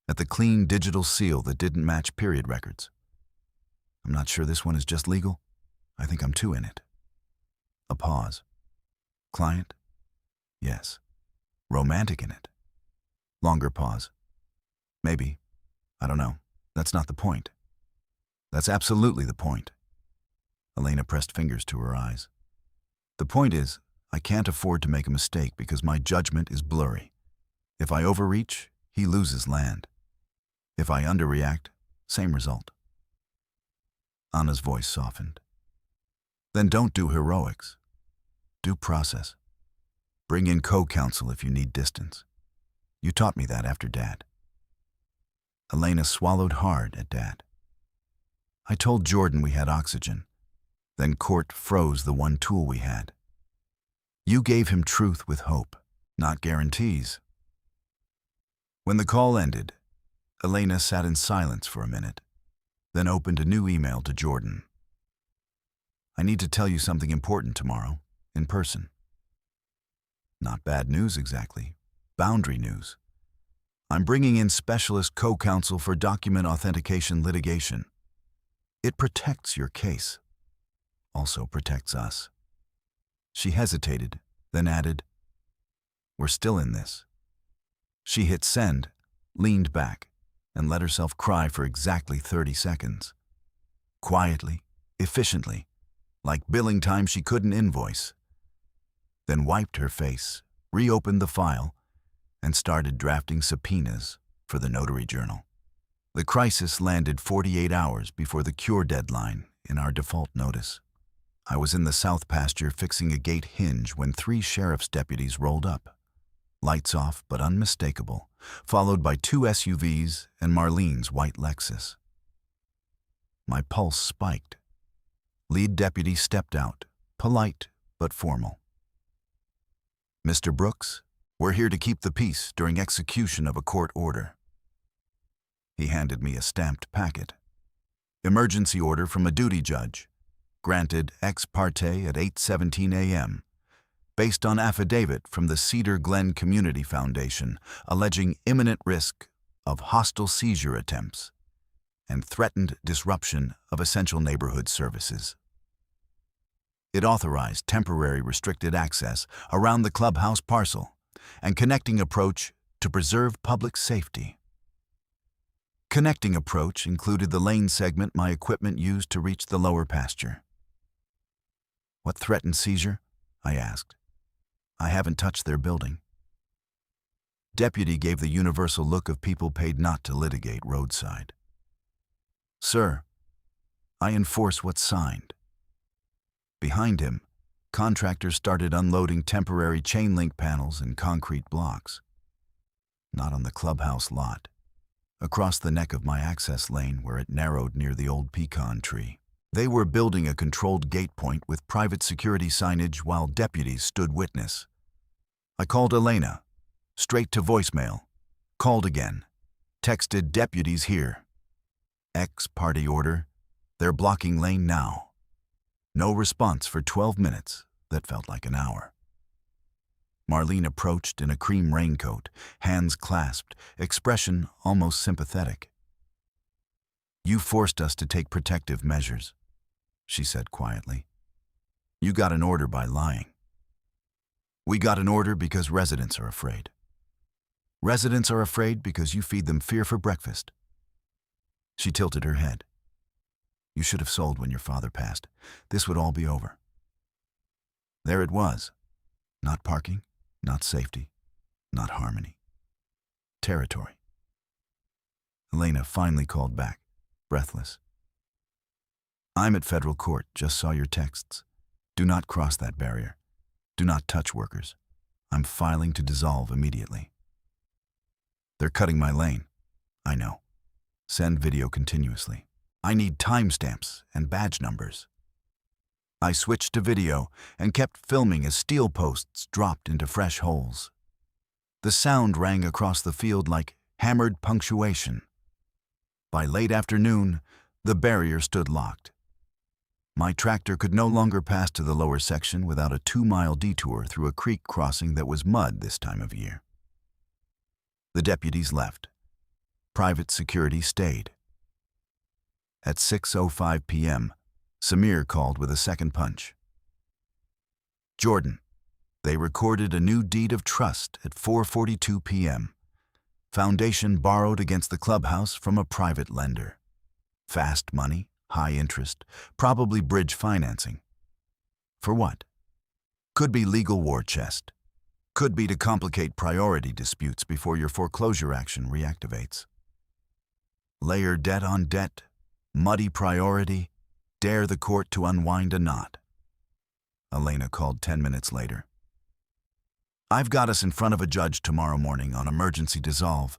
at the clean digital seal that didn't match period records. "I'm not sure this one is just legal. I think I'm 2 in it." A pause. "Client?" Yes. Romantic in it. Longer pause. Maybe. I don't know. That's not the point. That's absolutely the point. Elena pressed fingers to her eyes. The point is, I can't afford to make a mistake because my judgment is blurry. If I overreach, he loses land. If I underreact, same result. Anna's voice softened. Then don't do heroics. Do process. Bring in co-counsel if you need distance. You taught me that after Dad. Elena swallowed hard at Dad. I told Jordan we had oxygen. Then court froze the one tool we had. You gave him truth with hope, not guarantees. When the call ended, Elena sat in silence for a minute, then opened a new email to Jordan. I need to tell you something important tomorrow, in person. Not bad news exactly, boundary news. I'm bringing in specialist co-counsel for document authentication litigation. It protects your case, also protects us. She hesitated, then added, We're still in this. She hit send, leaned back, and let herself cry for exactly 30 seconds. Quietly, efficiently, like billing time she couldn't invoice. Then wiped her face, reopened the file, and started drafting subpoenas for the notary journal. The crisis landed 48 hours before the cure deadline in our default notice. I was in the south pasture fixing a gate hinge when 3 sheriff's deputies rolled up. Lights off but unmistakable, followed by 2 SUVs and Marlene's white Lexus. My pulse spiked. Lead deputy stepped out, polite but formal. Mr. Brooks, we're here to keep the peace during execution of a court order. He handed me a stamped packet. Emergency order from a duty judge, granted ex parte at 8:17 a.m., based on affidavit from the Cedar Glen Community Foundation alleging imminent risk of hostile seizure attempts and threatened disruption of essential neighborhood services. It authorized temporary restricted access around the Clubhouse parcel and connecting approach to preserve public safety. Connecting approach included the lane segment my equipment used to reach the lower pasture. What threatened seizure? I asked. I haven't touched their building. Deputy gave the universal look of people paid not to litigate roadside. Sir, I enforce what's signed. Behind him, contractors started unloading temporary chain link panels and concrete blocks. Not on the clubhouse lot, across the neck of my access lane where it narrowed near the old pecan tree. They were building a controlled gate point with private security signage while deputies stood witness. I called Elena, straight to voicemail, called again, texted deputies here. Ex-party order, they're blocking lane now. No response for 12 minutes that felt like an hour. Marlene approached in a cream raincoat, hands clasped, expression almost sympathetic. You forced us to take protective measures, she said quietly. You got an order by lying. We got an order because residents are afraid. Residents are afraid because you feed them fear for breakfast. She tilted her head. You should have sold when your father passed. This would all be over. There it was. Not parking, not safety, not harmony. Territory. Elena finally called back, breathless. I'm at federal court, just saw your texts. Do not cross that barrier. Do not touch workers. I'm filing to dissolve immediately. They're cutting my lane. I know. Send video continuously. I need timestamps and badge numbers. I switched to video and kept filming as steel posts dropped into fresh holes. The sound rang across the field like hammered punctuation. By late afternoon, the barrier stood locked. My tractor could no longer pass to the lower section without a 2-mile detour through a creek crossing that was mud this time of year. The deputies left. Private security stayed. At 6:05 p.m., Samir called with a second punch. Jordan, They recorded a new deed of trust at 4:42 p.m. Foundation borrowed against the clubhouse from a private lender. Fast money, high interest, probably bridge financing. For what? Could be legal war chest. Could be to complicate priority disputes before your foreclosure action reactivates. Layer debt on debt, muddy priority, dare the court to unwind a knot. Elena called 10 minutes later. I've got us in front of a judge tomorrow morning on emergency dissolve,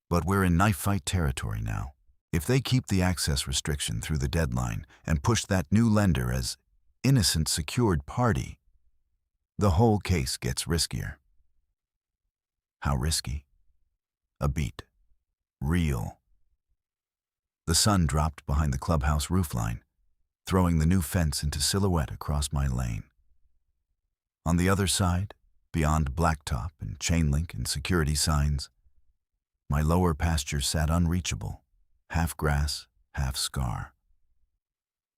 but we're in knife fight territory now. If they keep the access restriction through the deadline and push that new lender as innocent secured party, the whole case gets riskier. How risky? A beat. Real. The sun dropped behind the clubhouse roofline, throwing the new fence into silhouette across my lane. On the other side, beyond blacktop and chain link and security signs, my lower pasture sat unreachable, half grass, half scar.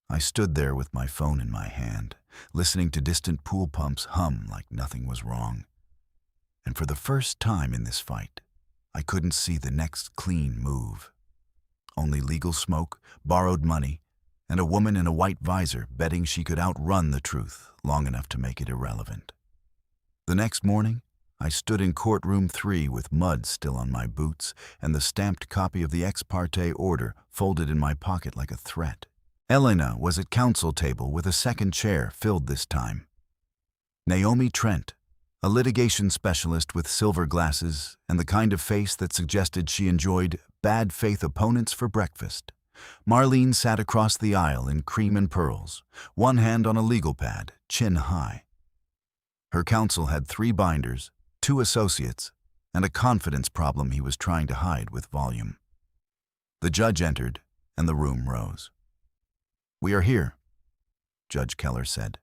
I stood there with my phone in my hand, listening to distant pool pumps hum like nothing was wrong. And for the first time in this fight, I couldn't see the next clean move. Only legal smoke, borrowed money, and a woman in a white visor betting she could outrun the truth long enough to make it irrelevant. The next morning, I stood in courtroom 3 with mud still on my boots and the stamped copy of the ex parte order folded in my pocket like a threat. Elena was at counsel table with a second chair filled this time. Naomi Trent, a litigation specialist with silver glasses and the kind of face that suggested she enjoyed bad faith opponents for breakfast. Marlene sat across the aisle in cream and pearls, one hand on a legal pad, chin high. Her counsel had 3 binders, 2 associates, and a confidence problem he was trying to hide with volume. The judge entered, and the room rose. "We are here," Judge Keller said,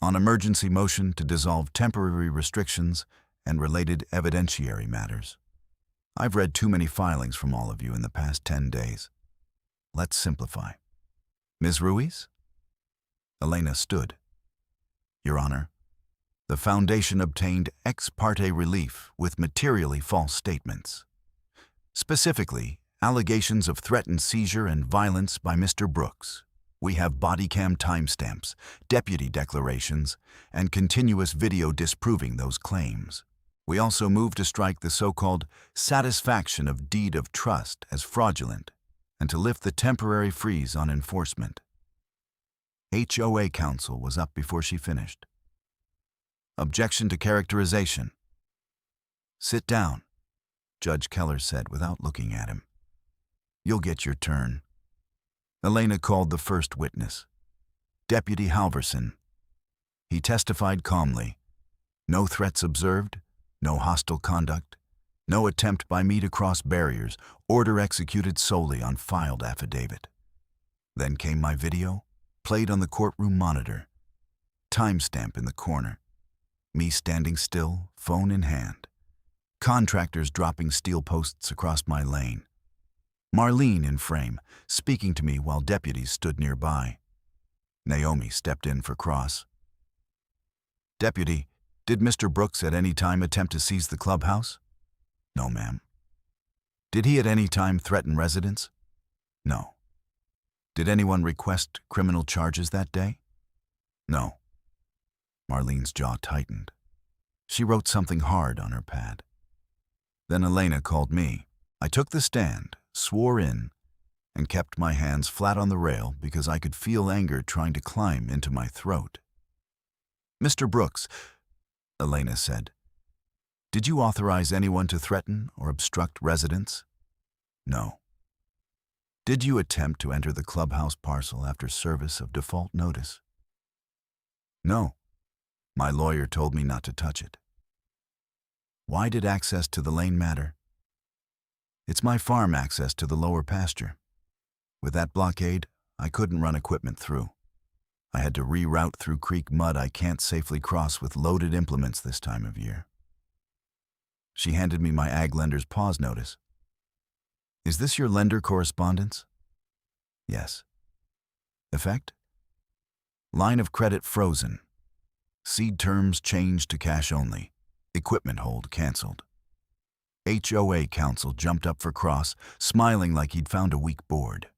"on emergency motion to dissolve temporary restrictions and related evidentiary matters. I've read too many filings from all of you in the past 10 days. Let's simplify. Ms. Ruiz?" Elena stood. "Your Honor, the Foundation obtained ex parte relief with materially false statements. Specifically, allegations of threatened seizure and violence by Mr. Brooks. We have body cam timestamps, deputy declarations, and continuous video disproving those claims. We also moved to strike the so-called satisfaction of deed of trust as fraudulent and to lift the temporary freeze on enforcement." HOA counsel was up before she finished. "Objection to characterization." "Sit down," Judge Keller said without looking at him. "You'll get your turn." Elena called the first witness, Deputy Halverson. He testified calmly. No threats observed, no hostile conduct, no attempt by me to cross barriers, order executed solely on filed affidavit. Then came my video, played on the courtroom monitor. Timestamp in the corner. Me standing still, phone in hand. Contractors dropping steel posts across my lane. Marlene in frame, speaking to me while deputies stood nearby. Naomi stepped in for cross. "Deputy, did Mr. Brooks at any time attempt to seize the clubhouse?" "No, ma'am." "Did he at any time threaten residents?" "No." "Did anyone request criminal charges that day?" "No." Marlene's jaw tightened. She wrote something hard on her pad. Then Elena called me. I took the stand, swore in, and kept my hands flat on the rail because I could feel anger trying to climb into my throat. "Mr. Brooks," Elena said, "did you authorize anyone to threaten or obstruct residents?" "No." "Did you attempt to enter the clubhouse parcel after service of default notice?" "No. My lawyer told me not to touch it." "Why did access to the lane matter?" "It's my farm access to the lower pasture. With that blockade, I couldn't run equipment through. I had to reroute through creek mud I can't safely cross with loaded implements this time of year." She handed me my ag lender's pause notice. "Is this your lender correspondence?" "Yes." "Effect?" "Line of credit frozen. Seed terms changed to cash only. Equipment hold canceled. HOA counsel jumped up for cross, smiling like he'd found a weak board.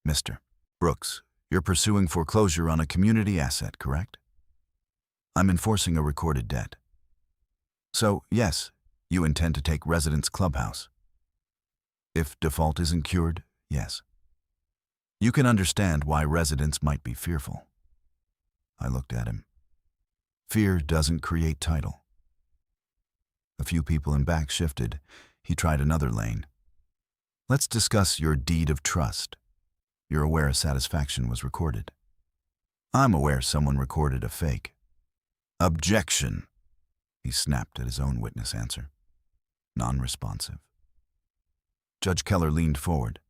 Mr. Brooks, you're pursuing foreclosure on a community asset, correct? I'm enforcing a recorded debt. So, yes, you intend to take residence Clubhouse. If default isn't cured, yes. You can understand why residents might be fearful. I looked at him. Fear doesn't create title. A few people in back shifted. He tried another lane. Let's discuss your deed of trust. You're aware a satisfaction was recorded. I'm aware someone recorded a fake. Objection. He snapped at his own witness answer. Non-responsive. Judge Keller leaned forward.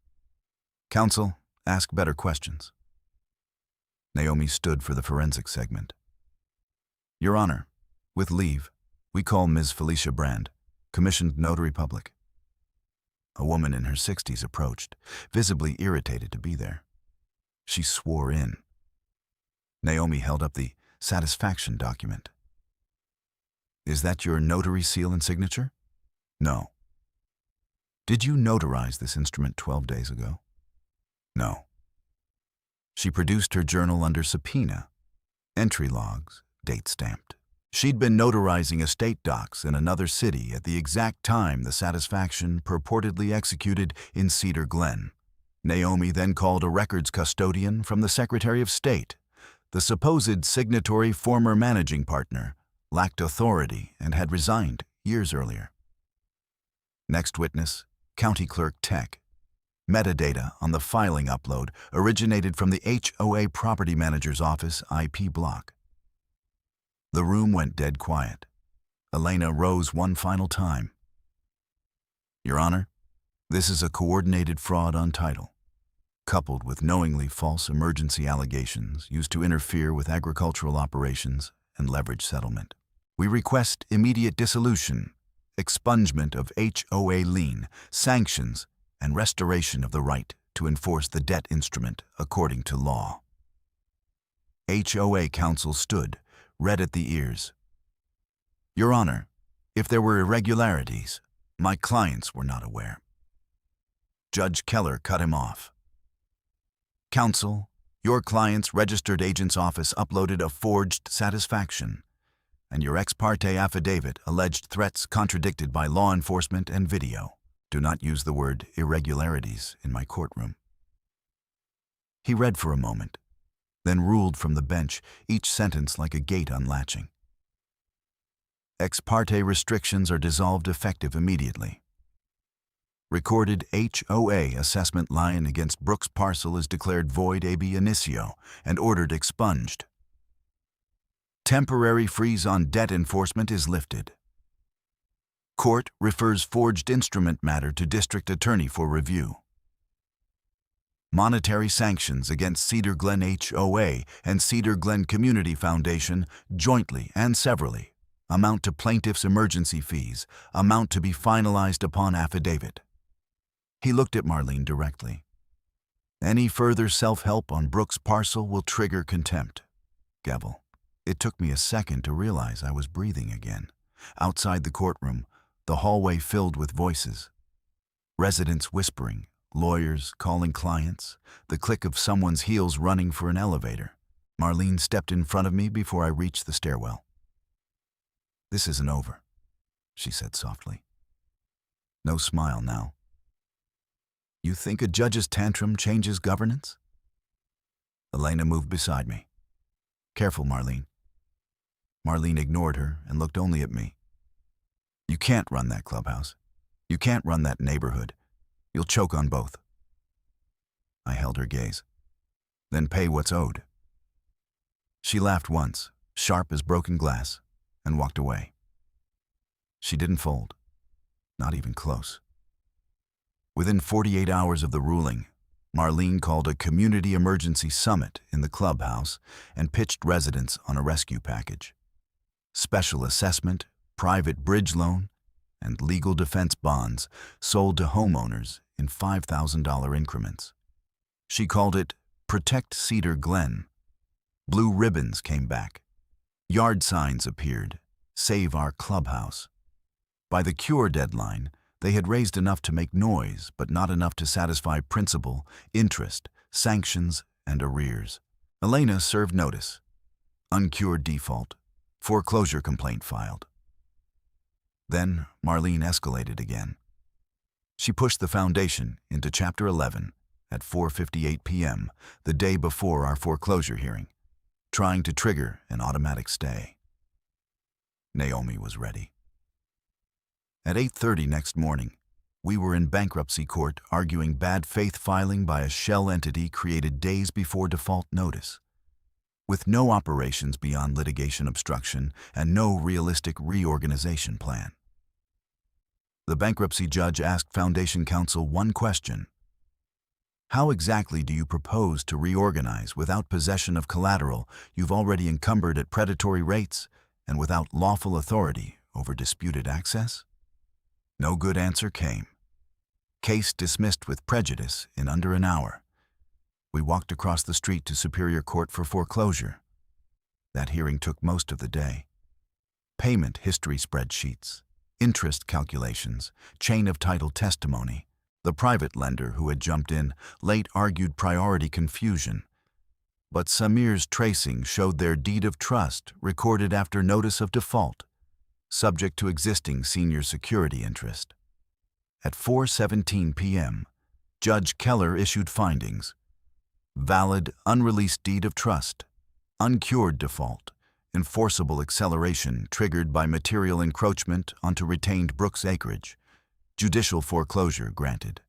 Counsel, ask better questions. Naomi stood for the forensic segment. Your Honor, with leave, we call Ms. Felicia Brand, commissioned notary public. A woman in her 60s approached, visibly irritated to be there. She swore in. Naomi held up the satisfaction document. Is that your notary seal and signature? No. Did you notarize this instrument 12 days ago? No. She produced her journal under subpoena. Entry logs, date stamped. She'd been notarizing estate docs in another city at the exact time the satisfaction purportedly executed in Cedar Glen. Naomi then called a records custodian from the Secretary of State. The supposed signatory former managing partner lacked authority and had resigned years earlier. Next witness, County Clerk Tech. Metadata on the filing upload originated from the HOA property manager's office IP block. The room went dead quiet. Elena rose one final time. Your Honor, this is a coordinated fraud on title, coupled with knowingly false emergency allegations used to interfere with agricultural operations and leverage settlement. We request immediate dissolution, expungement of HOA lien, sanctions, and restoration of the right to enforce the debt instrument according to law. HOA counsel stood, red at the ears. Your Honor, if there were irregularities, my clients were not aware. Judge Keller cut him off. Counsel, your client's registered agent's office uploaded a forged satisfaction, and your ex parte affidavit alleged threats contradicted by law enforcement and video. Do not use the word irregularities in my courtroom. He read for a moment, then ruled from the bench, each sentence like a gate unlatching. Ex parte restrictions are dissolved effective immediately. Recorded HOA assessment line against Brooks parcel is declared void ab initio and ordered expunged. Temporary freeze on debt enforcement is lifted. Court refers forged instrument matter to District Attorney for review. Monetary sanctions against Cedar Glen HOA and Cedar Glen Community Foundation, jointly and severally, amount to plaintiff's emergency fees, amount to be finalized upon affidavit. He looked at Marlene directly. Any further self-help on Brooks' parcel will trigger contempt. Gavel. It took me a second to realize I was breathing again. Outside the courtroom, the hallway filled with voices. Residents whispering, lawyers calling clients, the click of someone's heels running for an elevator. Marlene stepped in front of me before I reached the stairwell. This isn't over, she said softly. No smile now. You think a judge's tantrum changes governance? Elena moved beside me. Careful, Marlene. Marlene ignored her and looked only at me. You can't run that clubhouse. You can't run that neighborhood. You'll choke on both. I held her gaze. Then pay what's owed. She laughed once, sharp as broken glass, and walked away. She didn't fold, not even close. Within 48 hours of the ruling, Marlene called a community emergency summit in the clubhouse and pitched residents on a rescue package. Special assessment, private bridge loan, and legal defense bonds sold to homeowners in $5,000 increments. She called it Protect Cedar Glen. Blue ribbons came back. Yard signs appeared, "Save our Clubhouse." By the cure deadline, they had raised enough to make noise, but not enough to satisfy principal, interest, sanctions, and arrears. Elena served notice. Uncured default. Foreclosure complaint filed. Then Marlene escalated again. She pushed the foundation into Chapter 11 at 4:58 p.m., the day before our foreclosure hearing, trying to trigger an automatic stay. Naomi was ready. At 8:30 next morning, we were in bankruptcy court arguing bad faith filing by a shell entity created days before default notice, with no operations beyond litigation obstruction and no realistic reorganization plan. The bankruptcy judge asked Foundation Counsel one question: how exactly do you propose to reorganize without possession of collateral you've already encumbered at predatory rates and without lawful authority over disputed access? No good answer came. Case dismissed with prejudice in under an hour. We walked across the street to Superior Court for foreclosure. That hearing took most of the day. Payment history spreadsheets, interest calculations, chain of title testimony. The private lender who had jumped in late argued priority confusion, but Samir's tracing showed their deed of trust recorded after notice of default, subject to existing senior security interest. At 4:17 p.m., Judge Keller issued findings: valid, unreleased deed of trust, uncured default, enforceable acceleration triggered by material encroachment onto retained Brooks acreage, judicial foreclosure granted.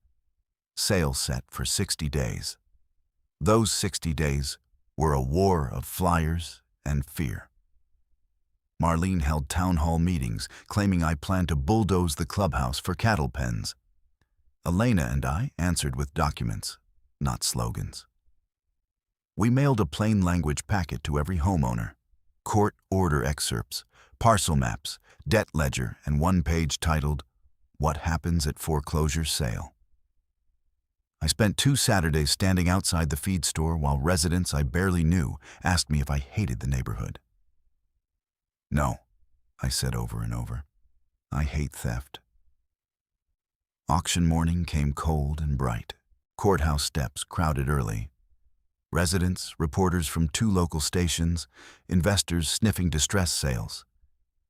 Sale set for 60 days. Those 60 days were a war of flyers and fear. Marlene held town hall meetings claiming I planned to bulldoze the clubhouse for cattle pens. Elena and I answered with documents, not slogans. We mailed a plain language packet to every homeowner: court order excerpts, parcel maps, debt ledger, and one page titled, "What Happens at Foreclosure Sale." I spent 2 Saturdays standing outside the feed store while residents I barely knew asked me if I hated the neighborhood. No, I said over and over. I hate theft. Auction morning came cold and bright. Courthouse steps crowded early. Residents, reporters from 2 local stations, investors sniffing distress sales,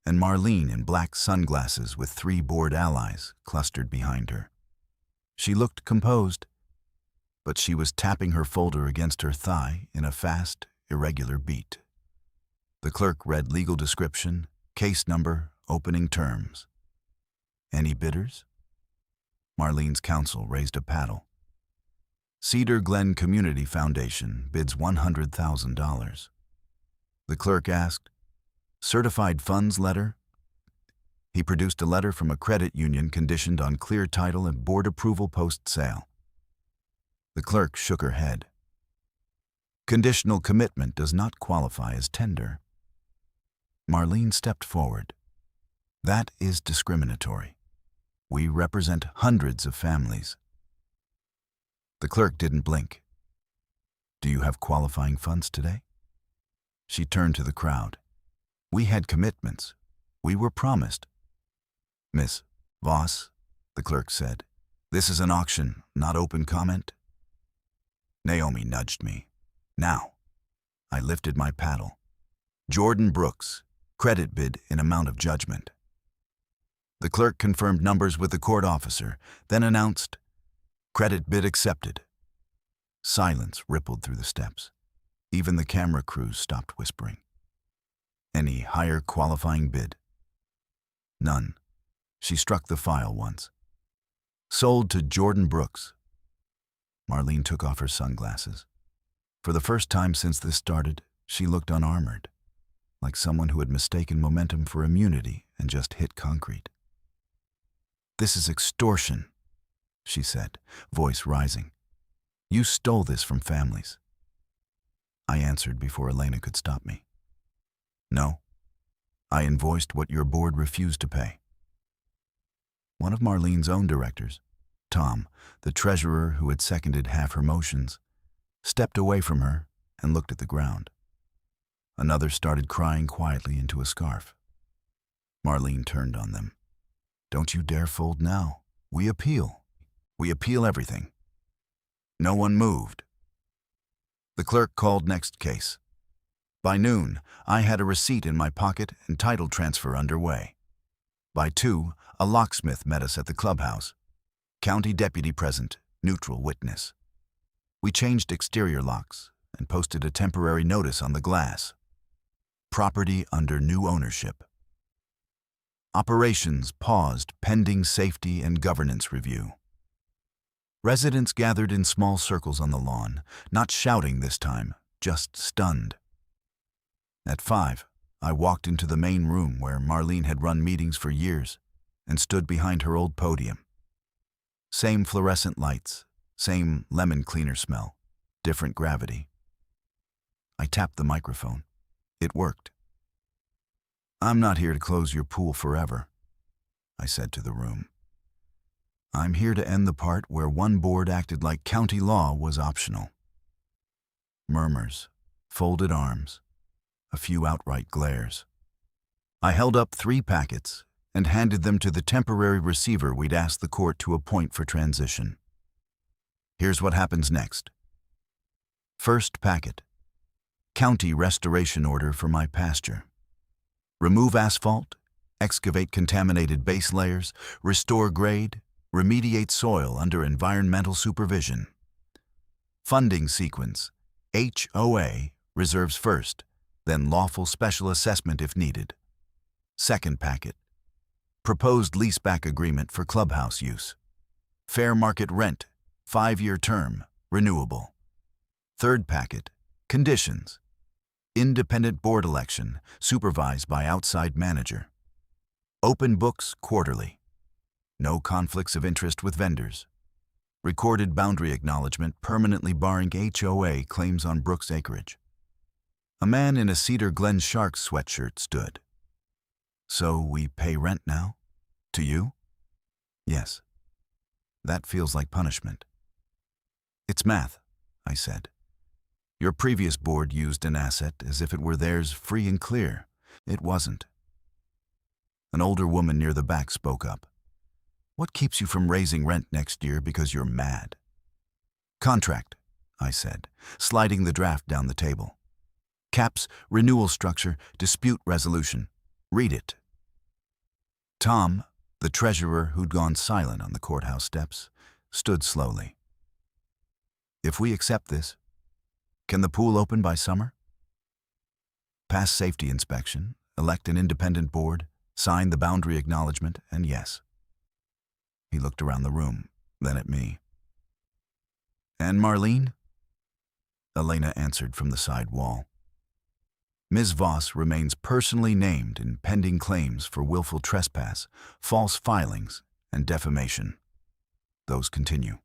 and Marlene in black sunglasses with 3 bored allies clustered behind her. She looked composed, but she was tapping her folder against her thigh in a fast, irregular beat. The clerk read legal description, case number, opening terms. Any bidders? Marlene's counsel raised a paddle. Cedar Glen Community Foundation bids $100,000. The clerk asked, certified funds letter? He produced a letter from a credit union conditioned on clear title and board approval post-sale. The clerk shook her head. Conditional commitment does not qualify as tender. Marlene stepped forward. That is discriminatory. We represent hundreds of families. The clerk didn't blink. Do you have qualifying funds today? She turned to the crowd. We had commitments. We were promised. Miss Voss, the clerk said, this is an auction, not open comment. Naomi nudged me. Now. I lifted my paddle. Jordan Brooks, credit bid in amount of judgment. The clerk confirmed numbers with the court officer, then announced, credit bid accepted. Silence rippled through the steps. Even the camera crews stopped whispering. Any higher qualifying bid? None. She struck the file once. Sold to Jordan Brooks. Marlene took off her sunglasses. For the first time since this started, she looked unarmored, like someone who had mistaken momentum for immunity and just hit concrete. This is extortion, she said, voice rising. You stole this from families. I answered before Elena could stop me. No, I invoiced what your board refused to pay. One of Marlene's own directors, Tom, the treasurer who had seconded half her motions, stepped away from her and looked at the ground. Another started crying quietly into a scarf. Marlene turned on them. "Don't you dare fold now. We appeal. We appeal everything." No one moved. The clerk called next case. By noon, I had a receipt in my pocket and title transfer underway. By 2, a locksmith met us at the clubhouse. County deputy present, neutral witness. We changed exterior locks and posted a temporary notice on the glass. Property under new ownership. Operations paused pending safety and governance review. Residents gathered in small circles on the lawn, not shouting this time, just stunned. At 5, I walked into the main room where Marlene had run meetings for years and stood behind her old podium. Same fluorescent lights, same lemon cleaner smell, different gravity. I tapped the microphone. It worked. "I'm not here to close your pool forever," I said to the room. "I'm here to end the part where one board acted like county law was optional." Murmurs, folded arms, a few outright glares. I held up 3 packets and handed them to the temporary receiver we'd asked the court to appoint for transition. Here's what happens next. First packet. County restoration order for my pasture. Remove asphalt, excavate contaminated base layers, restore grade, remediate soil under environmental supervision. Funding sequence. HOA reserves first, then lawful special assessment if needed. Second packet. Proposed leaseback agreement for clubhouse use. Fair market rent, 5-year term, renewable. Third packet. Conditions. Independent board election, supervised by outside manager. Open books quarterly. No conflicts of interest with vendors. Recorded boundary acknowledgement permanently barring HOA claims on Brooks acreage. A man in a Cedar Glen Sharks sweatshirt stood. "So we pay rent now? To you?" "Yes." "That feels like punishment." "It's math," I said. "Your previous board used an asset as if it were theirs free and clear. It wasn't." An older woman near the back spoke up. "What keeps you from raising rent next year because you're mad?" "Contract," I said, sliding the draft down the table. "Caps, renewal structure, dispute resolution. Read it." Tom, the treasurer who'd gone silent on the courthouse steps, stood slowly. "If we accept this, can the pool open by summer? Pass safety inspection, elect an independent board, sign the boundary acknowledgement, and yes." He looked around the room, then at me. "And Marlene?" Elena answered from the side wall. "Ms. Voss remains personally named in pending claims for willful trespass, false filings, and defamation. Those continue."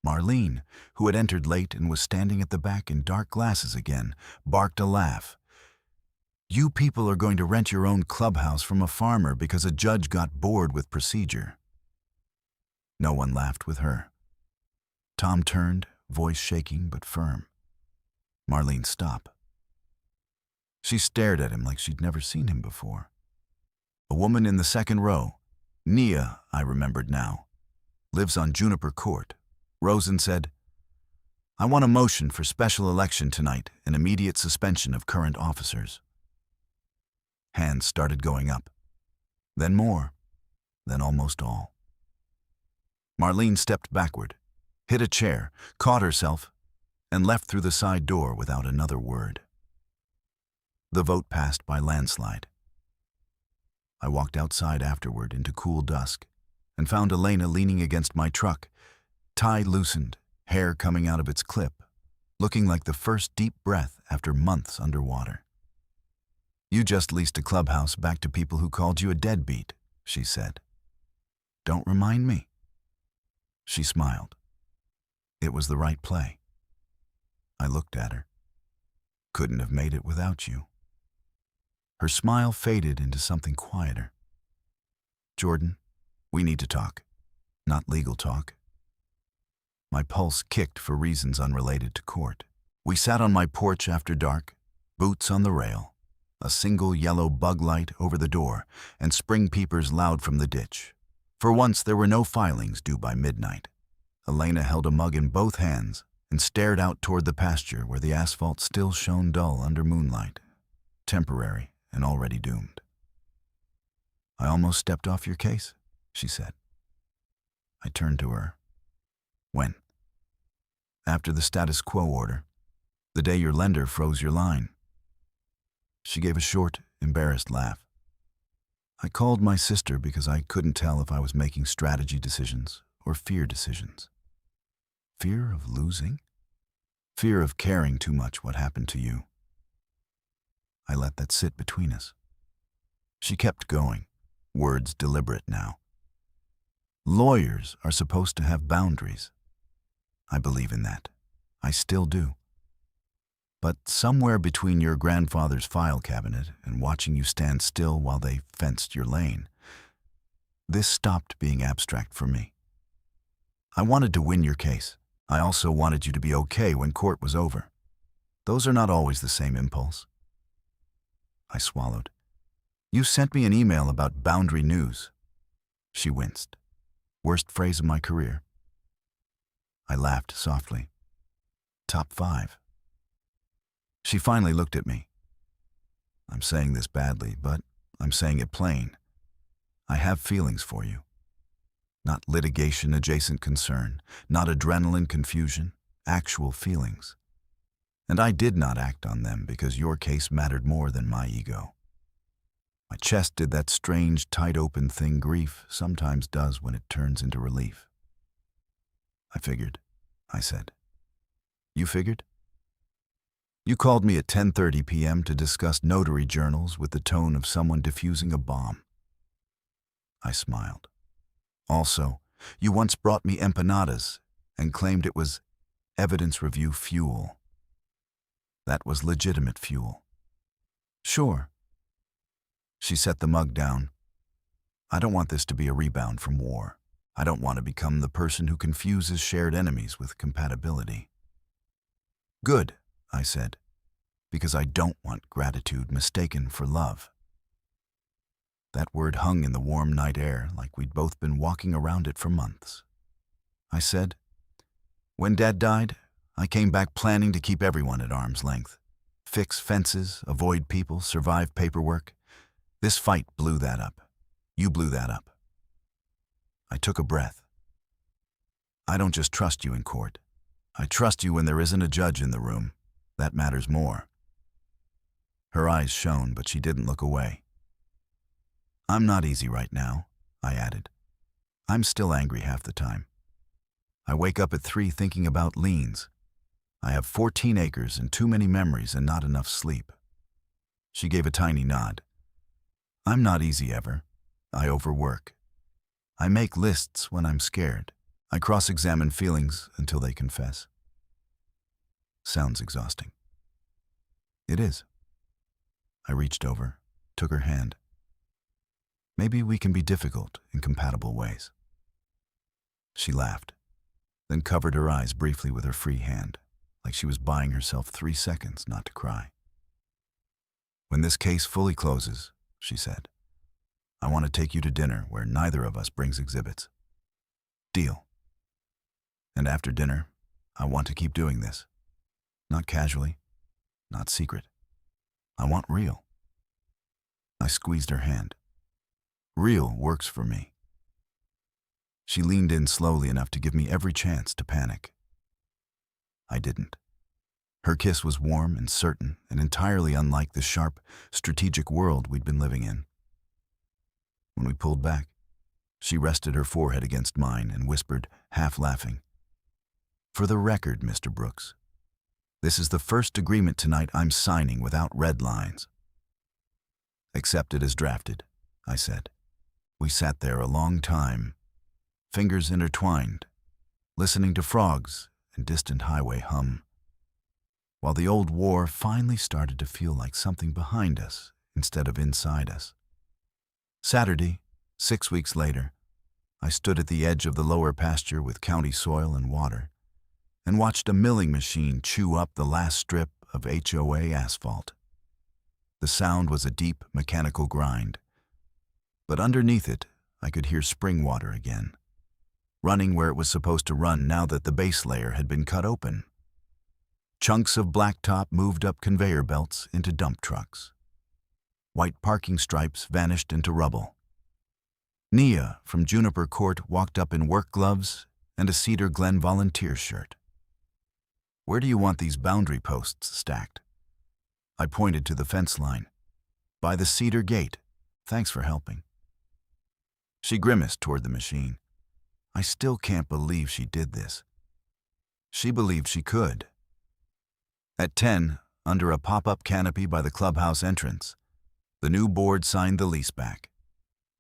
Marlene, who had entered late and was standing at the back in dark glasses again, barked a laugh. "You people are going to rent your own clubhouse from a farmer because a judge got bored with procedure." No one laughed with her. Tom turned, voice shaking but firm. "Marlene, stop." She stared at him like she'd never seen him before. A woman in the second row, Nia, I remembered now, lives on Juniper Court. Rosen said, "I want a motion for special election tonight and immediate suspension of current officers." Hands started going up. Then more. Then almost all. Marlene stepped backward, hit a chair, caught herself, and left through the side door without another word. The vote passed by landslide. I walked outside afterward into cool dusk and found Elena leaning against my truck, tie loosened, hair coming out of its clip, looking like the first deep breath after months underwater. "You just leased a clubhouse back to people who called you a deadbeat," she said. "Don't remind me." She smiled. It was the right play. I looked at her. "Couldn't have made it without you." Her smile faded into something quieter. "Jordan, we need to talk. Not legal talk." My pulse kicked for reasons unrelated to court. We sat on my porch after dark, Boots on the rail, a single yellow bug light over the door, and spring peepers loud from the ditch. For once there were no filings due by midnight. Elena held a mug in both hands and stared out toward the pasture where the asphalt still shone dull under moonlight, temporary and already doomed. "I almost stepped off your case," she said. I turned to her. "When?" "After the status quo order. The day your lender froze your line." She gave a short, embarrassed laugh. "I called my sister because I couldn't tell if I was making strategy decisions or fear decisions." "Fear of losing?" "Fear of caring too much what happened to you." I let that sit between us. She kept going, words deliberate now. "Lawyers are supposed to have boundaries. I believe in that. I still do. But somewhere between your grandfather's file cabinet and watching you stand still while they fenced your lane, this stopped being abstract for me. I wanted to win your case. I also wanted you to be okay when court was over. Those are not always the same impulse." I swallowed. "You sent me an email about boundary news." She winced. "Worst phrase of my career." I laughed softly. "Top 5. She finally looked at me. "I'm saying this badly, but I'm saying it plain. I have feelings for you. Not litigation-adjacent concern, not adrenaline confusion, actual feelings. And I did not act on them because your case mattered more than my ego. My chest did that strange, tight-open thing grief sometimes does when it turns into relief." "I figured," I said. "You figured?" "You called me at 10:30 p.m. to discuss notary journals with the tone of someone defusing a bomb." I smiled. "Also, you once brought me empanadas and claimed it was evidence review fuel. That was legitimate fuel." "Sure." She set the mug down. "I don't want this to be a rebound from war. I don't want to become the person who confuses shared enemies with compatibility." "Good," I said, "because I don't want gratitude mistaken for love." That word hung in the warm night air like we'd both been walking around it for months. I said, "When Dad died, I came back planning to keep everyone at arm's length. Fix fences, avoid people, survive paperwork. This fight blew that up. You blew that up." I took a breath. "I don't just trust you in court. I trust you when there isn't a judge in the room. That matters more." Her eyes shone, but she didn't look away. "I'm not easy right now," I added. "I'm still angry half the time. I wake up at 3 thinking about liens. I have 14 acres and too many memories and not enough sleep." She gave a tiny nod. "I'm not easy ever. I overwork. I make lists when I'm scared. I cross-examine feelings until they confess." Sounds exhausting. It is. I reached over, took her hand. "Maybe we can be difficult in compatible ways." She laughed, then covered her eyes briefly with her free hand, like she was buying herself 3 seconds not to cry. "When this case fully closes," she said, "I want to take you to dinner where neither of us brings exhibits. Deal? And after dinner, I want to keep doing this. Not casually, not secret. I want real." I squeezed her hand. "Real works for me." She leaned in slowly enough to give me every chance to panic. I didn't. Her kiss was warm and certain and entirely unlike the sharp, strategic world we'd been living in. When we pulled back, she rested her forehead against mine and whispered, half laughing, "For the record, Mr. Brooks, this is the first agreement tonight I'm signing without red lines." "Accepted as drafted," I said. We sat there a long time, fingers intertwined, listening to frogs and distant highway hum, while the old war finally started to feel like something behind us instead of inside us. Saturday, 6 weeks later, I stood at the edge of the lower pasture with county soil and water and watched a milling machine chew up the last strip of HOA asphalt. The sound was a deep, mechanical grind. But underneath it, I could hear spring water again, running where it was supposed to run now that the base layer had been cut open. Chunks of blacktop moved up conveyor belts into dump trucks. White parking stripes vanished into rubble. Nia from Juniper Court walked up in work gloves and a Cedar Glen volunteer shirt. "Where do you want these boundary posts stacked?" I pointed to the fence line. "By the Cedar Gate. Thanks for helping." She grimaced toward the machine. I still can't believe she did this. She believed she could. At 10, under a pop-up canopy by the clubhouse entrance, the new board signed the lease back.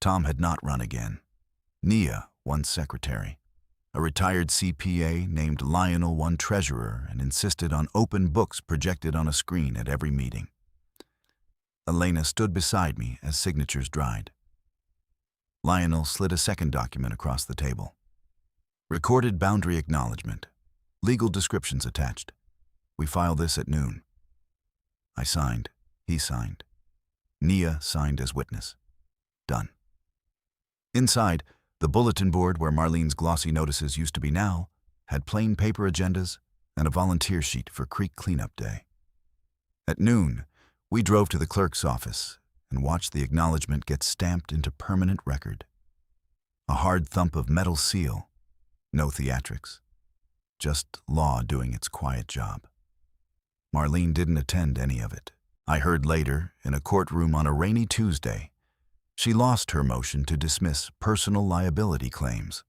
Tom had not run again. Nia won secretary. A retired CPA named Lionel won treasurer and insisted on open books projected on a screen at every meeting. Elena stood beside me as signatures dried. Lionel slid a second document across the table. "Recorded boundary acknowledgement. Legal descriptions attached. We file this at noon." I signed. He signed. Nia signed as witness. Done. Inside, the bulletin board where Marlene's glossy notices used to be now had plain paper agendas and a volunteer sheet for creek cleanup day. At noon, we drove to the clerk's office and watched the acknowledgement get stamped into permanent record. A hard thump of metal seal. No theatrics. Just law doing its quiet job. Marlene didn't attend any of it. I heard later, in a courtroom on a rainy Tuesday, she lost her motion to dismiss personal liability claims.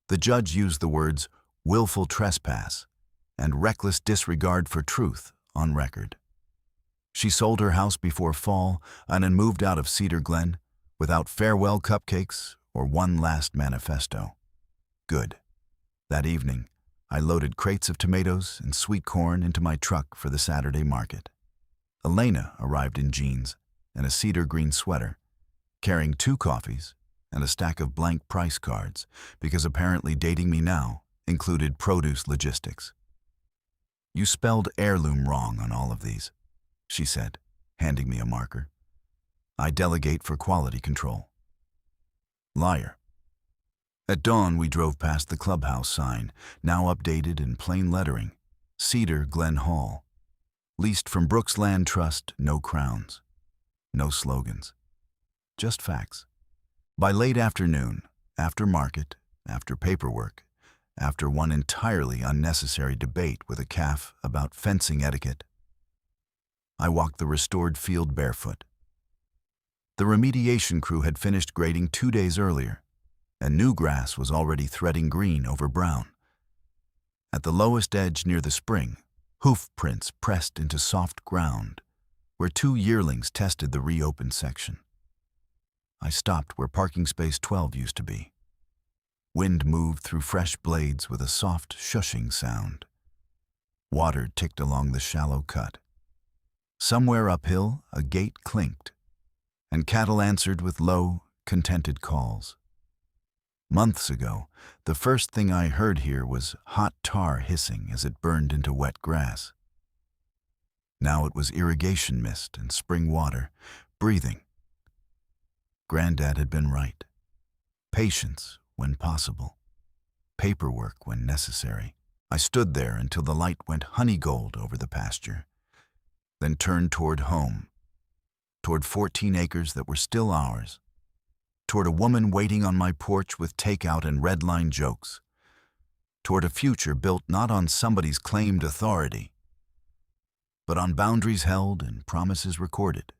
The judge used the words willful trespass and reckless disregard for truth on record. She sold her house before fall and then moved out of Cedar Glen without farewell cupcakes or one last manifesto. Good. That evening, I loaded crates of tomatoes and sweet corn into my truck for the Saturday market. Elena arrived in jeans and a cedar green sweater, carrying 2 coffees and a stack of blank price cards because apparently dating me now included produce logistics. "You spelled heirloom wrong on all of these," she said, handing me a marker. "I delegate for quality control." Liar. At dawn, we drove past the clubhouse sign, now updated in plain lettering, Cedar Glen Hall. Leased from Brooks Land Trust, no crowns. No slogans. Just facts. By late afternoon, after market, after paperwork, after one entirely unnecessary debate with a calf about fencing etiquette, I walked the restored field barefoot. The remediation crew had finished grading 2 days earlier, and new grass was already threading green over brown. At the lowest edge near the spring, hoof prints pressed into soft ground, where 2 yearlings tested the reopened section. I stopped where parking space 12 used to be. Wind moved through fresh blades with a soft shushing sound. Water ticked along the shallow cut. Somewhere uphill, a gate clinked, and cattle answered with low, contented calls. Months ago, the first thing I heard here was hot tar hissing as it burned into wet grass. Now it was irrigation mist and spring water, breathing. Granddad had been right. Patience when possible. Paperwork when necessary. I stood there until the light went honey gold over the pasture, then turned toward home, toward 14 acres that were still ours, toward a woman waiting on my porch with takeout and red-line jokes, toward a future built not on somebody's claimed authority, but on boundaries held and promises recorded.